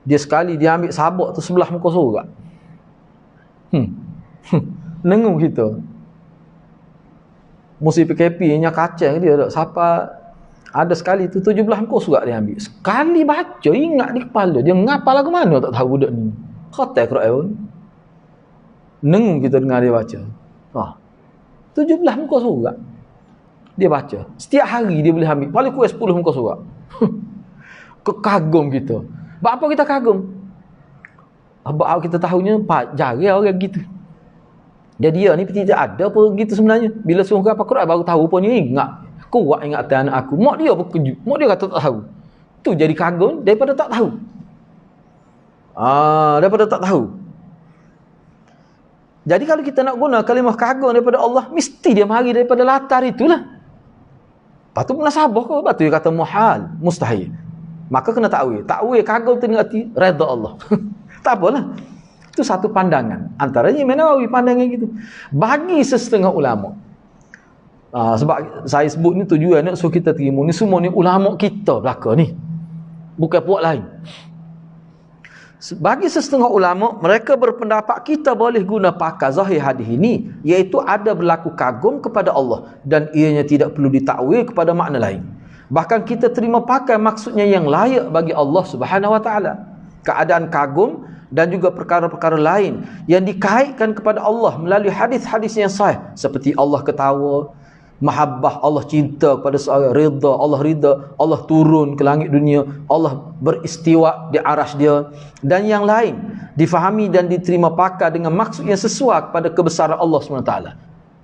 Dia sekali dia ambil sabak tu sebelah muka surat. Nengung kita. Musim PKP nya kacang dia tak siapa. Ada sekali tu 17 muka surat dia ambil. Sekali baca ingat di kepala. Dia ngapal lagu mana tak tahu budak ni. Khatam Quran pun. Nengung kita dengar dia baca. 17 muka surat dia baca. Setiap hari dia boleh ambil paling kurang 10 muka surat. Kekagum kita. Sebab apa kita kagum? Sebab kita tahunya jarang orang gitu. Jadi dia ni tidak ada apa gitu sebenarnya. Bila suruh apa Quran baru tahu rupanya ingat. Kuat ingatan anak aku. Mak dia berkejut. Mak dia kata tak tahu. Tu jadi kagum daripada tak tahu. Daripada tak tahu. Jadi kalau kita nak guna kalimah kagum daripada Allah, mesti dia mari daripada latar itulah. Lepas tu munasabah ke? Lepas tu dia kata muhal, mustahil. Maka kena takwil. Takwil kagum tu dengan arti redha Allah. Tak apalah. Itu satu pandangan. Antaranya Imam Nawawi pandangan gitu. Bagi sesetengah ulama. Sebab saya sebut ni tujuan nak suruh kita terima ni semua ni ulama kita belaka ni. Bukan puak lain. Bagi sesetengah ulama, mereka berpendapat kita boleh guna pakai zahir hadis ini, iaitu ada berlaku kagum kepada Allah dan ianya tidak perlu ditakwil kepada makna lain. Bahkan kita terima pakai maksudnya yang layak bagi Allah Subhanahu Wa Taala. Keadaan kagum dan juga perkara-perkara lain yang dikaitkan kepada Allah melalui hadis-hadis yang sahih, seperti Allah ketawa, mahabbah, Allah cinta kepada seorang, ridha, Allah ridha, Allah turun ke langit dunia, Allah beristiwa di arasy dia, dan yang lain difahami dan diterima pakai dengan maksud yang sesuai kepada kebesaran Allah SWT.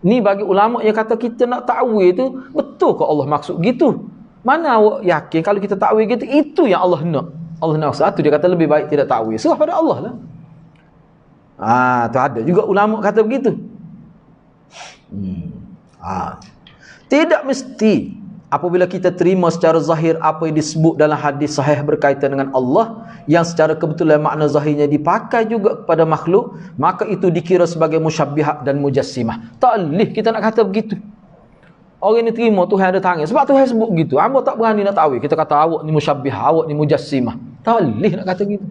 Ni bagi ulama yang kata kita nak takwil tu, betul ke Allah maksud gitu? Mana awak yakin kalau kita takwil gitu, itu yang Allah nak. Allah nak satu, dia kata lebih baik tidak takwil. Serah pada Allah lah. Tu ada juga ulama kata begitu. Tidak mesti apabila kita terima secara zahir apa yang disebut dalam hadis sahih berkaitan dengan Allah yang secara kebetulan makna zahirnya dipakai juga kepada makhluk, maka itu dikira sebagai musyabbihat dan mujassimah. Tak boleh kita nak kata begitu. Orang ni terima Tuhan ada tangan. Sebab Tuhan sebut begitu. Hamba tak berani nak takwil. Kita kata awak ni musyabbihah, awak ni mujassimah. Tak boleh nak kata gitu.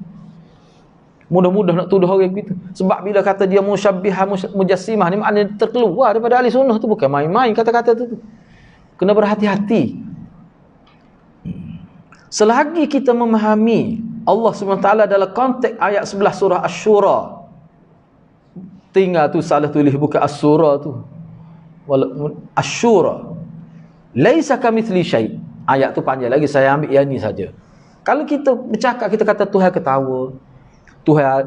Mudah-mudah nak tuduh orang begitu. Sebab bila kata dia musyabbihah, mujassimah ni maknanya terkeluar daripada ahli sunnah tu, bukan main-main kata-kata tu. Kena berhati-hati. Selagi kita memahami Allah SWT dalam konteks ayat 11 surah Asy-Syura, tinggal tu salah tulis bukan As-Surah tu, Asy-Syura, laisa kamitsli syai'. Ayat tu panjang lagi, saya ambil yang ni saja. Kalau kita bercakap, kita kata Tuhan ketawa, Tuhan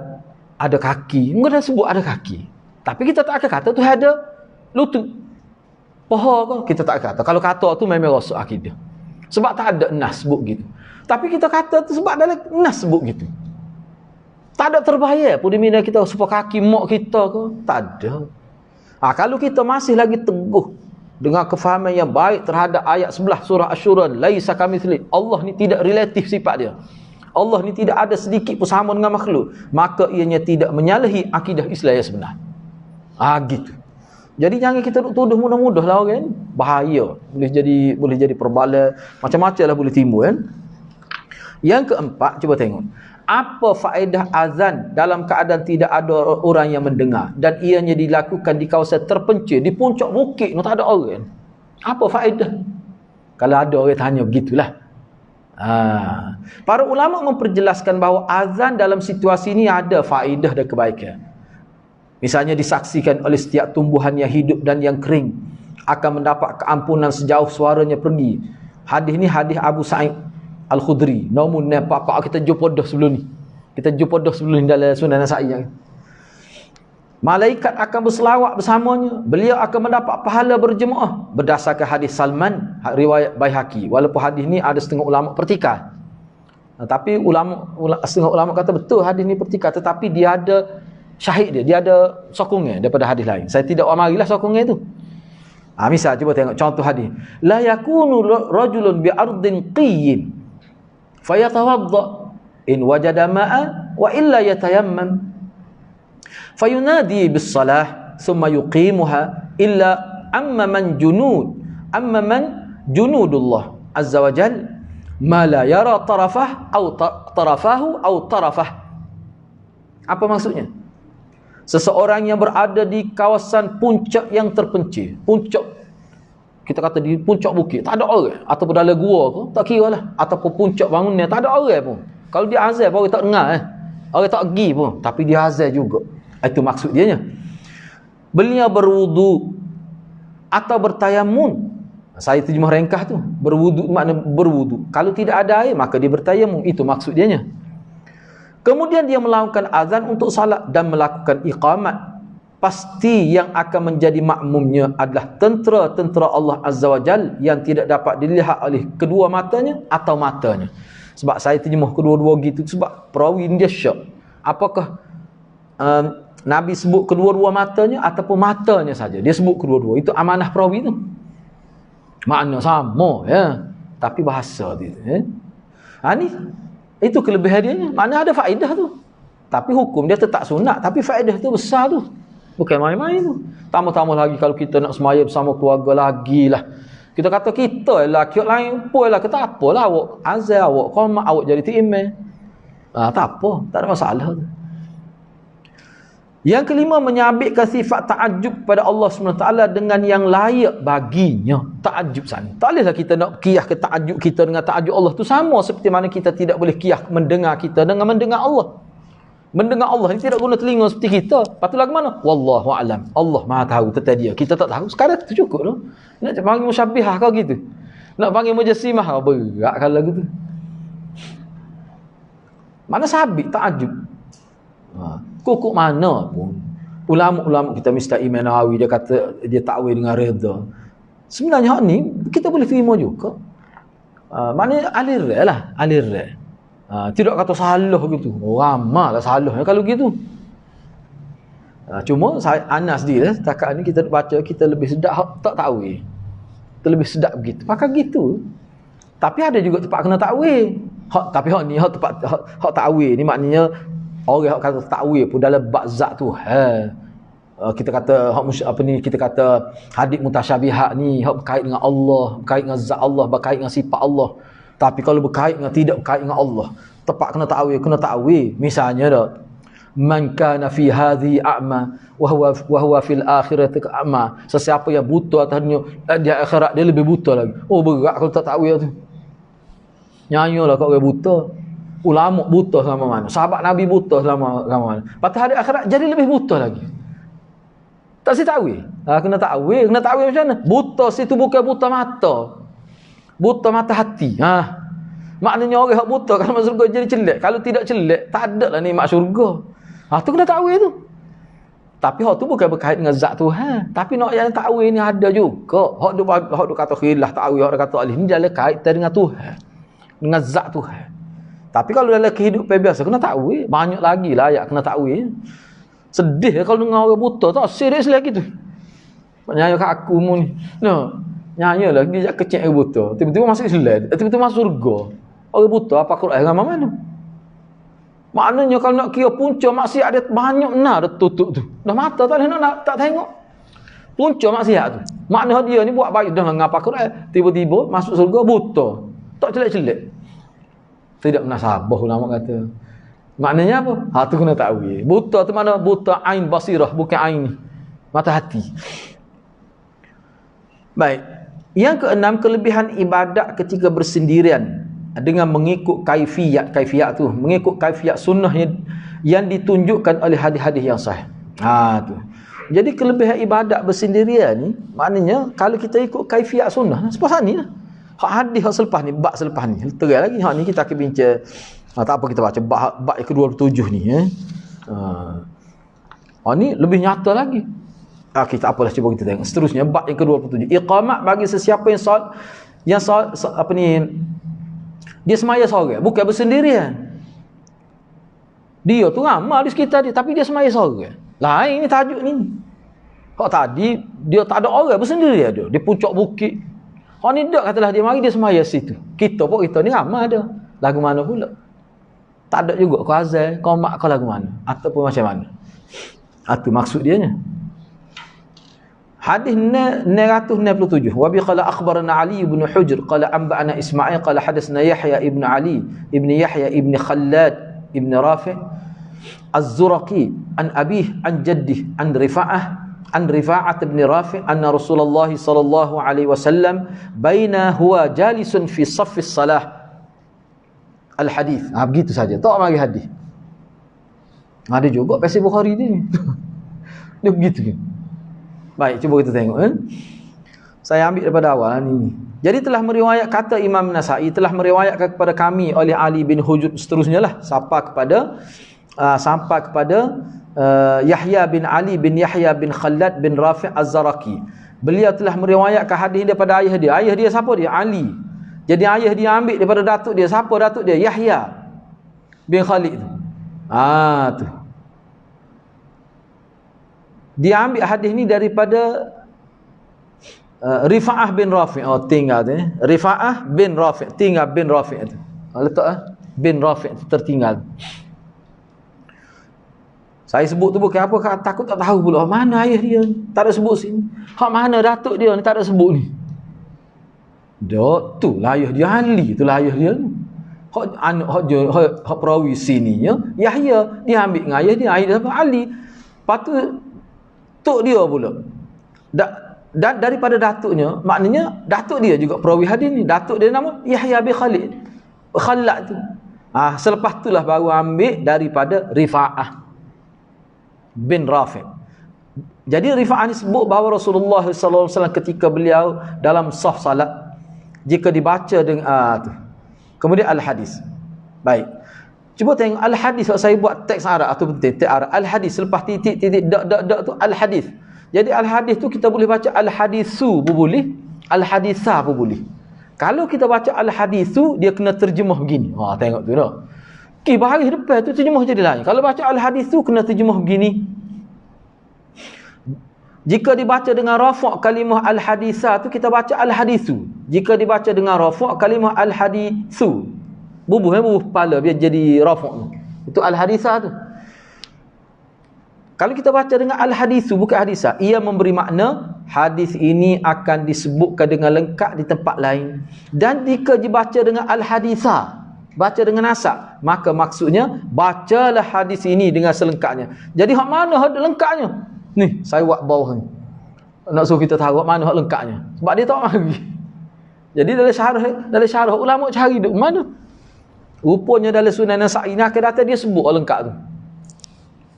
ada kaki, mungkin dah sebut ada kaki, tapi kita tak akan kata Tuhan ada lutut, paha ke, kita tak kata. Kalau kata tu memang rosak akidah, sebab tak ada nas sebut gitu. Tapi kita kata tu sebab dalam nas sebut gitu. Tak ada terbayar pun di mina kita supaya kaki mak kita ke, tak ada. Kalau kita masih lagi teguh dengan kefahaman yang baik terhadap ayat 11 surah Asy-Syura, laisa kamitsli, Allah ni tidak relatif sifat dia, Allah ni tidak ada sedikit pun sama dengan makhluk, maka ianya tidak menyalahi akidah Islam yang sebenar. Gitu. Jadi jangan kita tuduh mudah-mudah lah orang, bahaya. Boleh jadi perbalan, macam-macam lah boleh timbul kan. Yang keempat, cuba tengok. Apa faedah azan dalam keadaan tidak ada orang yang mendengar dan ianya dilakukan di kawasan terpencil, di puncak bukit, tak ada orang? Apa faedah? Kalau ada orang tanya begitulah. Para ulama memperjelaskan bahawa azan dalam situasi ini ada faedah dan kebaikan. Misalnya disaksikan oleh setiap tumbuhan yang hidup dan yang kering akan mendapat keampunan sejauh suaranya pergi. Hadis ni hadis Abu Sa'id Al-Khudri. Namun nampak kita jumpa dah sebelum ni. Kita jumpa dah sebelum ni dalam Sunan Nasa'i. Malaikat akan berselawat bersamanya. Beliau akan mendapat pahala berjemaah berdasarkan hadis Salman riwayat Baihaqi. Walaupun hadis ni ada setengah ulama pertikaian. Tapi setengah ulama kata betul hadis ni pertikaian, tetapi dia ada syahid dia ada sokongan daripada hadis lain. Saya tidak amarilah sokongan tu. Misal cuba tengok contoh hadis. La yakunu rajulun bi ardin qiyyin fayatawadda in wajada ma'a wa illa yatayammam fayunadi bis salah thumma yuqimuha illa amma man junudullah azza wa jal ma la yara tarafahu aw tarafah. Apa maksudnya? Seseorang yang berada di kawasan puncak yang terpencil, puncak, kita kata di puncak bukit, tak ada orang, ataupun dalam gua ke, tak kira lah, ataupun puncak bangunan, tak ada orang pun. Kalau dia azan, orang tak dengar, orang tak pergi pun, tapi dia azan juga. Itu maksud dia nya. Beliau berwudu atau bertayamun. Saya terjemah ringkas tu, berwudu makna berwudu. Kalau tidak ada air, maka dia bertayamun. Itu maksud dia nya. Kemudian dia melakukan azan untuk salat dan melakukan iqamat. Pasti yang akan menjadi makmumnya adalah tentera-tentera Allah Azza wa Jal yang tidak dapat dilihat oleh kedua matanya atau matanya. Sebab saya terjemah kedua-dua gitu, sebab perawi dia syak. Apakah Nabi sebut kedua-dua matanya ataupun matanya saja? Dia sebut kedua-dua. Itu amanah perawi tu. Makna sama ya, tapi bahasa dia ni. Itu kelebihan dia. Mana ada faedah tu. Tapi hukum dia tetap sunat. Tapi faedah tu besar tu. Bukan main-main tu. Tambah-tambah lagi kalau kita nak semaya bersama keluarga lagi lah. Kita kata kita lah. Kiot lain pun lah. Kita apalah awak azal, awak qomat, awak jadi timah. Tak apa. Tak ada masalah tu. Yang kelima, menyabitkan sifat ta'ajub pada Allah SWT dengan yang layak baginya. Ta'ajub sana. Tak bolehlah kita nak kiyah ke ta'ajub kita dengan ta'ajub Allah tu sama seperti mana kita tidak boleh kiyah mendengar kita dengan mendengar Allah. Mendengar Allah ni tidak guna telinga seperti kita. Lepas tu lagu mana? Wallahu a'lam. Allah Maha tahu tentang dia. Kita tak tahu. Sekarang tu cukup lah. Nak panggil musyabbihah kau gitu. Nak panggil mujassimah berat kalau lagu tu. Mana sabit ta'ajub? Kukuk mana pun ulama-ulama kita Mr. Imam Nawawi dia kata dia takwil dengan redha. Sebenarnya hak ni kita boleh terima juga. Maknanya alir lah, alir. Tidak kata salah gitu. Ramahlah salah kalau gitu. Cuma Anas dia setakat ni kita baca kita lebih sedap tak takwil. Kita lebih sedap begitu. Pakai gitu. Tapi ada juga tempat kena takwil. Tapi hak ni hak tempat hak takwil ni maknanya orang kata takwil pun dalam bab zat tu. Kita kata apa ni, kita kata hadis mutasyabihat ni hak berkait dengan Allah, berkait dengan zat Allah, berkait dengan sifat Allah. Tapi kalau berkait dengan tidak berkait dengan Allah, tepat kena takwil. Misalnya dah Man kana fi hadhihi a'ma wa huwa fil akhirati a'ma. Sesiapa yang buta atasnya di akhirat dia lebih buta lagi. Oh berat kalau tak tahu tu. Nyanyolah kau orang buta. Ulama buta selama mana? Sahabat Nabi buta selama mana? Pada hari akhirat jadi lebih buta lagi. Tak si takwil. Kena takwil macam mana? Buta situ bukan buta mata. Buta mata hati. Maknanya orang yang buta kalau masuk surga jadi celek. Kalau tidak celek, tak ada lah nikmat syurga. Tu kena takwil tu. Tapi hak tu bukan berkait dengan zat Tuhan. Tapi nak yang takwil ni ada juga. Hak tu kata khilaf takwil, hak kata alih ni dalam kaitan dengan Tuhan. Dengan zat Tuhan. Tapi kalau dalam kehidupan biasa kena takwil. Banyak lagi lah ayat kena takwil. Sedih kalau dengar orang buta tak serius lagi tu. Nyanyi kat aku mu ni. Nyanyi lah dia kecil orang buta. Tiba-tiba masuk Islam, tiba-tiba masuk surga. Orang buta apa Quran agama mana? Maknanya kalau nak kira punca maksiat dia banyak dah tutup tu. Dah mata tak boleh nak tak tengok. Punca maksiat tu. Maknanya dia ni buat baik dah ngapa Quran, tiba-tiba masuk surga buta. Tak celek-celek. Tidak munasabah ulama kata. Maknanya apa? Tu kena takwil. Buta tu mana? Buta ain basirah, bukan ain ni. Mata hati. Baik. Yang keenam, kelebihan ibadat ketika bersendirian dengan mengikut kaifiat tu, mengikut kaifiat sunnah yang ditunjukkan oleh hadis-hadis yang sahih. Tu. Jadi kelebihan ibadat bersendirian ni maknanya kalau kita ikut kaifiat sunnah seperti ni lah. Hak hadis hak selepas ni, bab selepas ni. Terang lagi hak ni kita akan bincang. Tak apa kita baca bab yang ke-27 ni ni lebih nyata lagi. Kita apalah cuba kita tengok. Seterusnya bab yang ke-27. Iqamat bagi sesiapa yang apa ni dia semaya seorang, bukan bersendirian. Dia tu ramal di sekitar dia tapi dia semaya seorang. Lain ni tajuk ni. Hak tadi dia tak ada orang bersendirian dia. Di puncak bukit. Hak ni dak katalah dia mari dia semaya situ. Kita ni ramal ada. Lagu mana pula? Tak ada juga kau azal, kau mak kau lagu mana ataupun macam mana. Itu maksud dia nya. Hadis 967. Wa bi qala akhbarana Ali ibn Hujr qala anba'ana Isma'il qala hadatsana Yahya ibn Ali ibn Yahya ibn Khallad ibn Rafi' Az-Zuraqi an abih an jaddih an Rifa'ah ibn Rafi' anna Rasulullah sallallahu alaihi wasallam baina huwa jalisun fi saff as-salah al-hadis. Begitu saja. Tak mari hadis. Ada juga versi Bukhari ni. Dia begitu. Baik, cuba kita tengok. Saya ambil daripada awal ni. Jadi telah meriwayat kata Imam Nasa'i telah meriwayatkan kepada kami oleh Ali bin Hujr seterusnya lah sampai kepada Yahya bin Ali bin Yahya bin Khallad bin Rafi' Az-Zaraqi. Beliau telah meriwayatkan hadis daripada ayah dia. Ayah dia siapa dia? Ali. Jadi ayah dia ambil daripada datuk dia. Siapa datuk dia? Yahya bin Khalid tu. Tu. Dia ambil hadis ni daripada Rifa'ah bin Rafi'. Tinggal tu. Rifa'ah bin Rafi'. Tinggal bin Rafi' tu. Letak bin Rafi' tertinggal. Saya sebut tu bukan apa, takut tak tahu pula mana ayah dia. Tak ada sebut sini. Hak mana datuk dia ni tak ada sebut ni. Dok tu lah ayah dia Ali, tu lah ayah dia ni. Hak perawi sininya Yahya, dia ambil dengan ayah dia siapa? Ali. Patut tok dia pula. Dan daripada datuknya, maknanya datuk dia juga perawi hadis ni. Datuk dia nama Yahya bin Khallad tu. Selepas itulah baru ambil daripada Rifa'ah bin Rafi'. Jadi Rifa'ah ni sebut bahawa Rasulullah sallallahu alaihi wasallam ketika beliau dalam saf salat jika dibaca dengan tu. Kemudian al-hadis. Baik. Cuba tengok al-hadis. Saya buat teks Arab atau penting teks Arab. Al-hadis selepas titik dak tu al-hadis. Jadi al-hadis tu kita boleh baca al-hadisu pun boleh, al-hadisah pun boleh. Kalau kita baca al-hadisu dia kena terjemah begini. Tengok tu dah. Bahagian depan tu terjemah jadi lain. Kalau baca al-hadisu kena terjemah begini. Jika dibaca dengan rafa' kalimah al-hadisah tu kita baca al-hadisu. Jika dibaca dengan rafa' kalimah al-hadisu. Bubuh kepala biar jadi rafa'. Itu al-hadisah tu. Kalau kita baca dengan al-hadisu bukan hadisah, ia memberi makna hadis ini akan disebutkan dengan lengkap di tempat lain. Dan jika dibaca dengan al-hadisah, baca dengan nasab. Maka maksudnya bacalah hadis ini dengan selengkapnya. Jadi hak mana hak lengkapnya? Ni saya buat bawah ni. Nak suruh kita tahu hak mana hak lengkapnya. Sebab dia tak mari. Jadi dalam syarah ulama cari duk mana? Rupanya dalam Sunan Nasa'i ni akan datang dia sebut hak lengkap tu.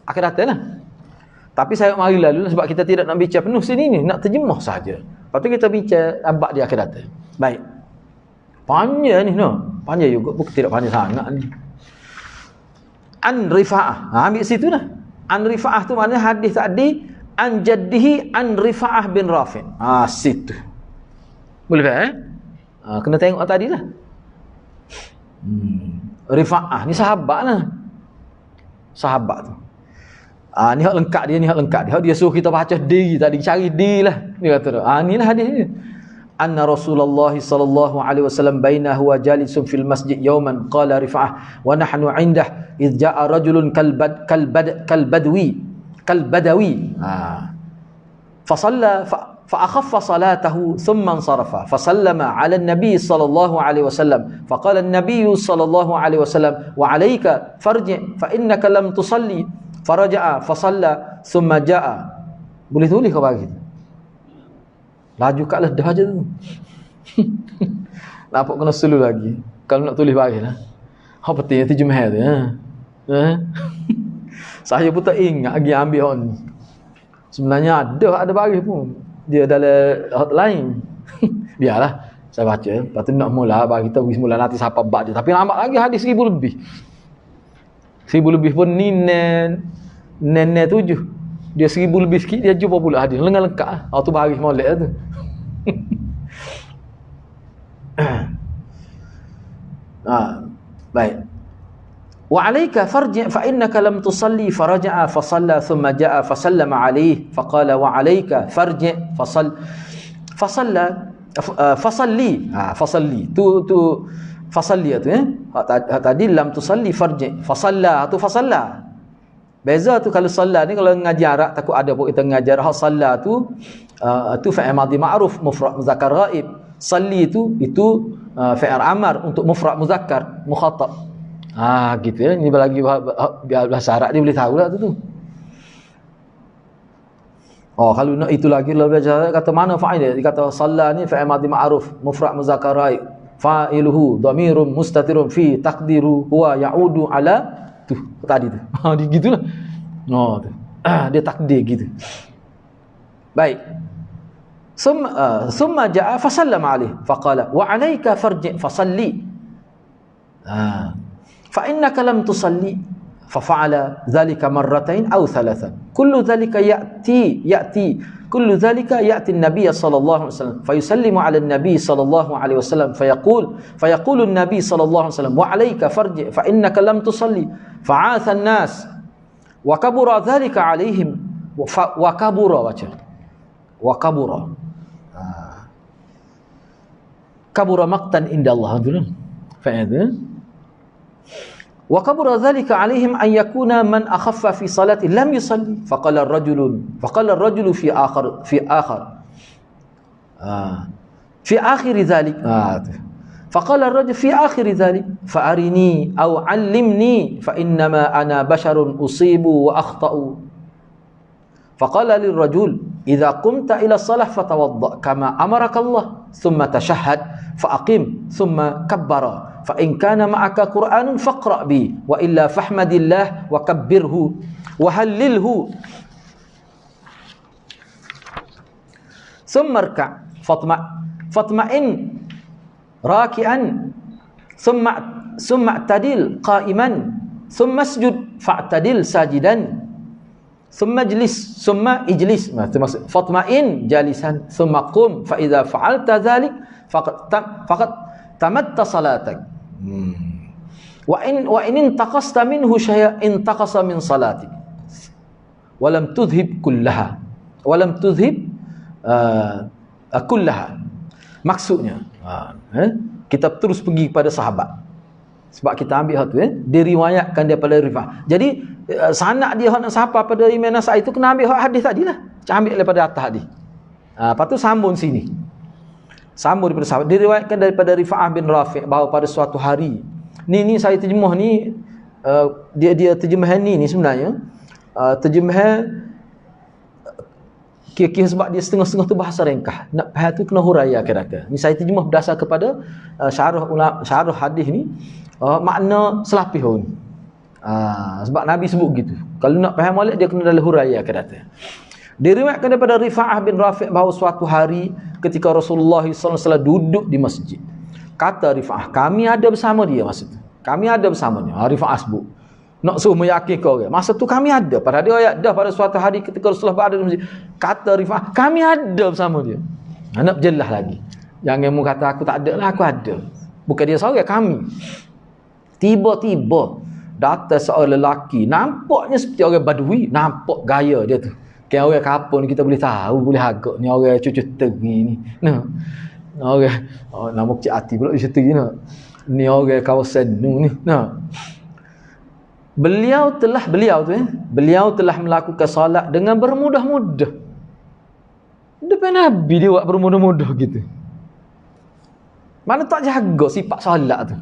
Akan datanglah. Tapi saya mari lalu sebab kita tidak nak bincang penuh sini ni, nak terjemah saja. Lepas tu kita bincang abad dia akan datang. Baik. Panjang ni no. Panjang juga, bukan tidak panjang sangat ni. An Rifa'ah. Ambil situ lah. An Rifa'ah tu maknanya hadis tadi an jaddihi an Rifa'ah bin Rafi'. Situ. Boleh faham? Kena tengok tadi lah. Rifa'ah ni sahabat lah. Sahabat tu. Ni hak lengkap dia, ni hak lengkap dia. Dia suruh kita baca diri tadi, cari diri lah. Dia kata tu. Inilah hadis ni. Anna Rasulullah sallallahu alaihi wasallam bainahu wa jalisun fil masjid yawman qala Rifa'ah wa nahnu 'indah idh ja'a rajulun kalbadawi fasalla فأخف صلاته ثم انصرف فسلم على النبي صلى الله عليه وسلم فقال النبي صلى الله عليه وسلم وعليك فارجع فإنك لم تصلي فرجع فصلى ثم جاء. Boleh tulis kau bagi laju kat ledah je tu. Nampak kena selu lagi kalau nak tulis bagi lah. Apa penting terjemah tu saya pun tak ingat lagi ambil hak ni. Sebenarnya ada bagi pun dia dalam hotline. Biarlah saya baca. Lepas tu nak mula bagi kita semula nanti siapa bab dia. Tapi nampak lagi hadis 1000 lebih. 1000 lebih pun ni nenek 7. Dia 1000 lebih sikit dia jumpa pula hadis. Lengkap lah. Tu baris molek tu. Baik. Wa 'alaika farji' fa innaka lam tusalli faraja'a fa shalla thumma ja'a fa sallama 'alayhi fa qala wa 'alaika farji' fa shalla fa salli tu fa salli tu tadi lam tusalli farji' fa shalla tu fa shalla. Beza tu kalau shalla ni kalau ngaji Arab takut ada pun kita ngajar hak shalla tu fi'il madhi ma'ruf mufrad muzakkar ghaib. Salli itu fi'il amar untuk mufrad muzakkar mukhatab. Gitu ya. Ini lagi bahasa Arab dia boleh tahu lah tu. Kalau nak itu lagi lah belajar kata mana fa'il dia. Dia kata shalla ni fa'il madhi ma'ruf mufrad muzakkar ghaib. Fa'iluhu dhamirum mustatirun fi taqdiru huwa ya'udu ala tu tadi tu. Dia gitulah. Tu. Dia takdir gitu. Baik. Summa ja'a fa sallama alaihi fa qala wa 'alaika farji' fa salli. Fa innaka lam tusalli fa fa'ala dhalika marratayn aw thalathan. Kullu dhalika ya'ti kullu dhalika ya'ti an-nabiy sallallahu alaihi wasallam fa yusallimu 'ala an-nabiy sallallahu alaihi wasallam fa yaqulu an-nabiy sallallahu alaihi wasallam wa 'alaika farji' fa innaka lam tusalli fa'atha an-nas wa kabura dhalika 'alaihim wa kabura kabura maqtan inda Allah dulu fa'adha wa kabura dhalika 'alaihim an yakuna man akhaffa fi salati lam yusalli faqala ar-rajulu fi akhir dhalik فقال الرجل في آخر ذلك فأرني أو علمني فإنما أنا بشر أصيب وأخطأ فقال للرجل إذا قمت إلى الصلاة فتوضأ كما أمرك الله ثم تشهد فأقم ثم كبر فإن كان معك قرآن فاقرأ به وإلا فاحمد الله وكبره وهلله ثم اركع فاطمئن راكعا ثم اعتدل قائما ثم اسجد فاعتدل ساجدا ثم اجلس فاطمئن جالسا ثم قم فإذا فعلت ذلك فقد تمت صلاتك وإن انتقصت منه شيئا انتقص من صلاتك ولم تذهب كلها maksudnya kita terus pergi kepada sahabat sebab kita ambil hal tu diriwayatkan daripada Rifa'ah. Jadi sanad dia hak nak sapa pada Imam Nasa'i itu kena ambil hak hadis tadilah, ambil daripada atas tadi. Lepas tu sambung sini, sambung daripada sahabat, diriwayatkan daripada Rifa'ah bin Rafi' bahawa pada suatu hari Ni saya terjemah ni, dia terjemahan ni sebenarnya terjemahan kira-kira sebab dia setengah-setengah tu bahasa ringkas. Nak faham tu kena huraikan kata. Ni saya terjemah berdasar kepada syarah hadis ni, makna selapis pun. Sebab Nabi sebut gitu. Kalau nak faham molek dia kena dalam huraikan kata. Diriwayatkan daripada Rifa'ah bin Rafi' bahawa suatu hari ketika Rasulullah SAW duduk di masjid, kata Rifa'ah, kami ada bersama dia masa tu. Kami ada bersama dia. Rifa'ah sebut. Nak suruh meyakinkan orang. Masa tu kami ada. Padahal dia ayat dah pada suatu hari ketika Rasulullah berada di masjid. Kata Rifa'ah, kami ada bersama dia. Nak jelas lagi. Jangan mu kata aku tak ada lah, aku ada. Bukan dia seorang, kami. Tiba-tiba datang seorang lelaki. Nampaknya seperti orang Badui. Nampak gaya dia tu. Kan orang kapun kita boleh tahu, boleh agak ni orang cucu teri ni. Nah. Orang nama kecil hati pula cucu teri nah. Ni orang kawasan ni. Nah. Beliau telah melakukan solat dengan bermudah-mudah. Depan Nabi dia buat bermudah-mudah gitu. Mana tak jaga sifat solat tu.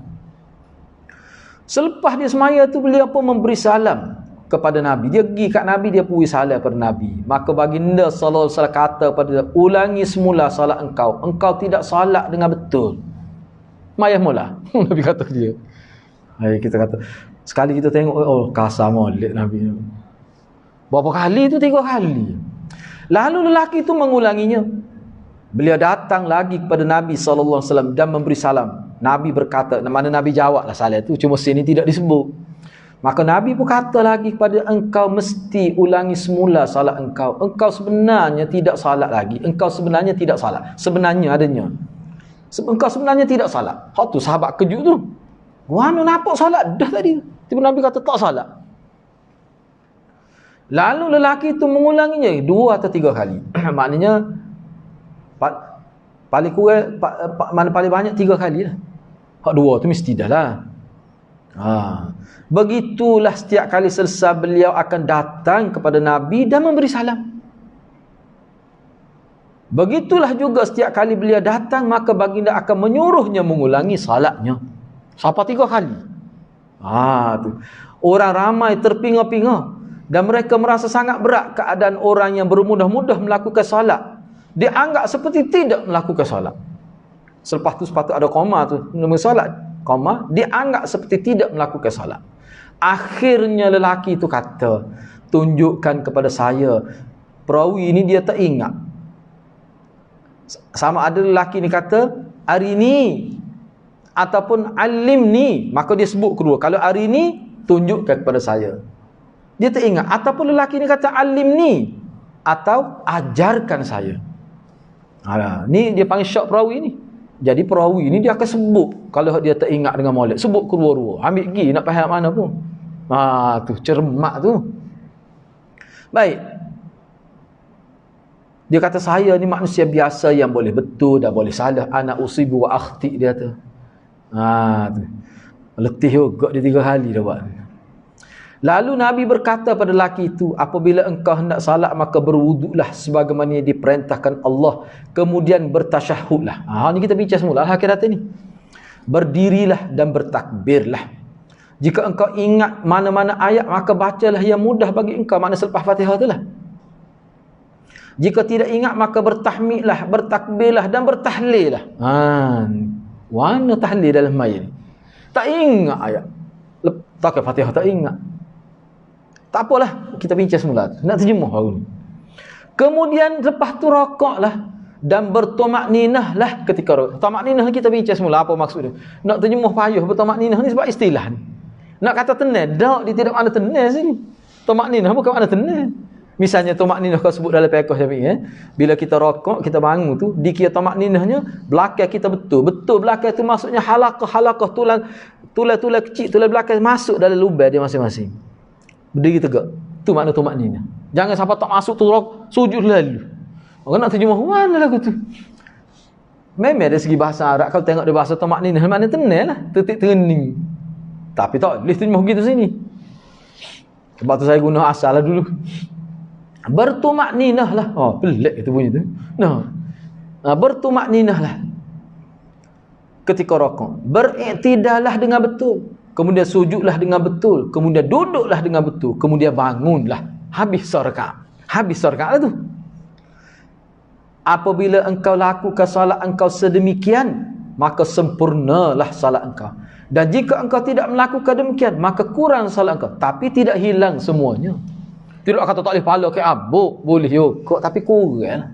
Selepas dia semaya tu beliau pun memberi salam kepada Nabi. Dia pergi kat Nabi, dia beri salam kepada Nabi. Maka baginda sallallahu alaihi wasallam kata pada dia, ulangi semula salat engkau. Engkau tidak salat dengan betul. Mayah mula. Nabi kata dia. Hai kita kata sekali kita tengok kasar molek Nabi. Berapa kali tu? 3 kali. Lalu lelaki itu mengulanginya. Beliau datang lagi kepada Nabi sallallahu alaihi wasallam dan memberi salam. Nabi berkata, mana Nabi jawablah salam itu, cuma sini tidak disebut. Maka Nabi pun kata lagi kepada engkau mesti ulangi semula salat engkau. Engkau sebenarnya tidak salat lagi. Engkau sebenarnya tidak salat. Sebenarnya adanya. Engkau sebenarnya tidak salat. Hak tu sahabat kejut tu. Mana nampak salat dah tadi. Tiba Nabi kata tak salat. Lalu lelaki itu mengulanginya 2 atau 3 kali. Maknanya paling kurang mana paling banyak 3 kali lah. Hak 2 tu mesti dah lah. Begitulah setiap kali selesai beliau akan datang kepada Nabi dan memberi salam. Begitulah juga setiap kali beliau datang maka baginda akan menyuruhnya mengulangi salatnya. Sampai 3 kali. Tu. Orang ramai terpinga-pinga dan mereka merasa sangat berat keadaan orang yang bermudah-mudah melakukan salat. Dia anggap seperti tidak melakukan salat. Selepas tu sepatut ada koma tu, nama salat. Koma, dia anggap seperti tidak melakukan salat. Akhirnya lelaki itu kata, tunjukkan kepada saya. Perawi ini dia tak ingat. Sama ada lelaki ni kata, arini ataupun alimni. Maka dia sebut kedua. Kalau arini, tunjukkan kepada saya. Dia tak ingat. Ataupun lelaki ni kata alimni. Atau ajarkan saya. Ni dia panggil syak perawi ni. Jadi perawi ni dia akan sebut kalau dia tak ingat dengan molek, sebut kedua-dua. Ambil pergi nak faham mana pun. Tu cermat tu. Baik. Dia kata saya ni manusia biasa yang boleh betul dan boleh salah. Ana usibu wa akhti dia tu. Tu. Letih juga dia 3 kali dah buat. Lalu Nabi berkata pada lelaki itu, apabila engkau hendak salat maka berwuduklah sebagaimana yang diperintahkan Allah, kemudian bertasyahudlah. Ni kita bincang semula akhirat ini. Berdirilah dan bertakbirlah. Jika engkau ingat mana-mana ayat maka bacalah yang mudah bagi engkau, makna selepas Fatihah itulah. Jika tidak ingat maka bertahmidlah, bertakbirlah dan bertahlillah. Mana tahlil dalam ayat ni? Tak ingat ayat. Tak ke Fatihah tak ingat. Tak apalah, kita bincang semula. Nak terjemah baru ni. Kemudian lepas tu rokoklah dan bertomakninahlah ketika rokok. Tomakninah ni kita bincang semula apa maksud dia. Nak terjemah payuh bertomakninah ni sebab istilah ni. Nak kata tenang, dia tidak makna tenang sini. Tomakninah bukan makna tenang. Misalnya tomakninah kau sebut dalam fiqh Syafi'i, bila kita rokok, kita bangun tu, dikira tomakninahnya belakang kita betul. Betul belakang tu maksudnya halaqah tulang kecil, tulang belakang masuk dalam lubang dia masing-masing. Berdiri tegak. Tu makna tomakninah. Jangan sampai tak masuk tu sujud lalu. Orang nak terjemah mana lagu tu? Memang dari segi bahasa Arab kalau tengok dia bahasa tomakninah makna tenang lah, titik terening. Tapi tak boleh terjemah begitu sini. Sebab tu saya guna asal lah dulu. Bertumakninah lah. Pelik itu bunyi tu. Bertumakninah lah ketika rokok. Beriktidalah dengan betul. kemudian sujudlah dengan betul, kemudian duduklah dengan betul, kemudian bangunlah. Habis rakaat. Habis rakaat tu. Apabila engkau lakukan salat engkau sedemikian, maka sempurnalah salat engkau. Dan jika engkau tidak melakukan demikian, maka kurang salat engkau, tapi tidak hilang semuanya. Tidak kata tak boleh pahala ke abuk, boleh kok, tapi kurang.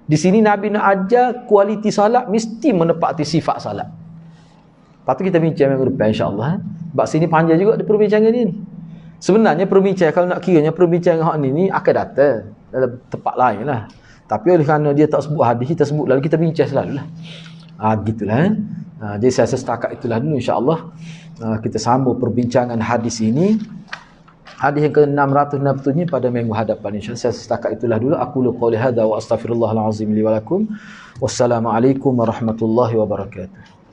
Di sini Nabi nak ajar kualiti salat mesti menepati sifat salat. Lepas tu kita bincang minggu depan insya-Allah. Sebab sini panjang juga di perbincangan ini. Sebenarnya perbincangan, kalau nak kiranya perbincangan hak ni akan datang dalam tempat lain lah. Tapi oleh kerana dia tak sebut hadis, kita sebut lalu kita bincang selalu lah. Gitulah. Jadi saya setakat itulah dulu insya-Allah. Kita sambung perbincangan hadis ini. Hadis yang ke-667 pada minggu hadapan insya-Allah. Saya setakat itulah dulu. Aku qouli hadza wa astaghfirullahal azim li wa lakum. Wassalamualaikum warahmatullahi wabarakatuh.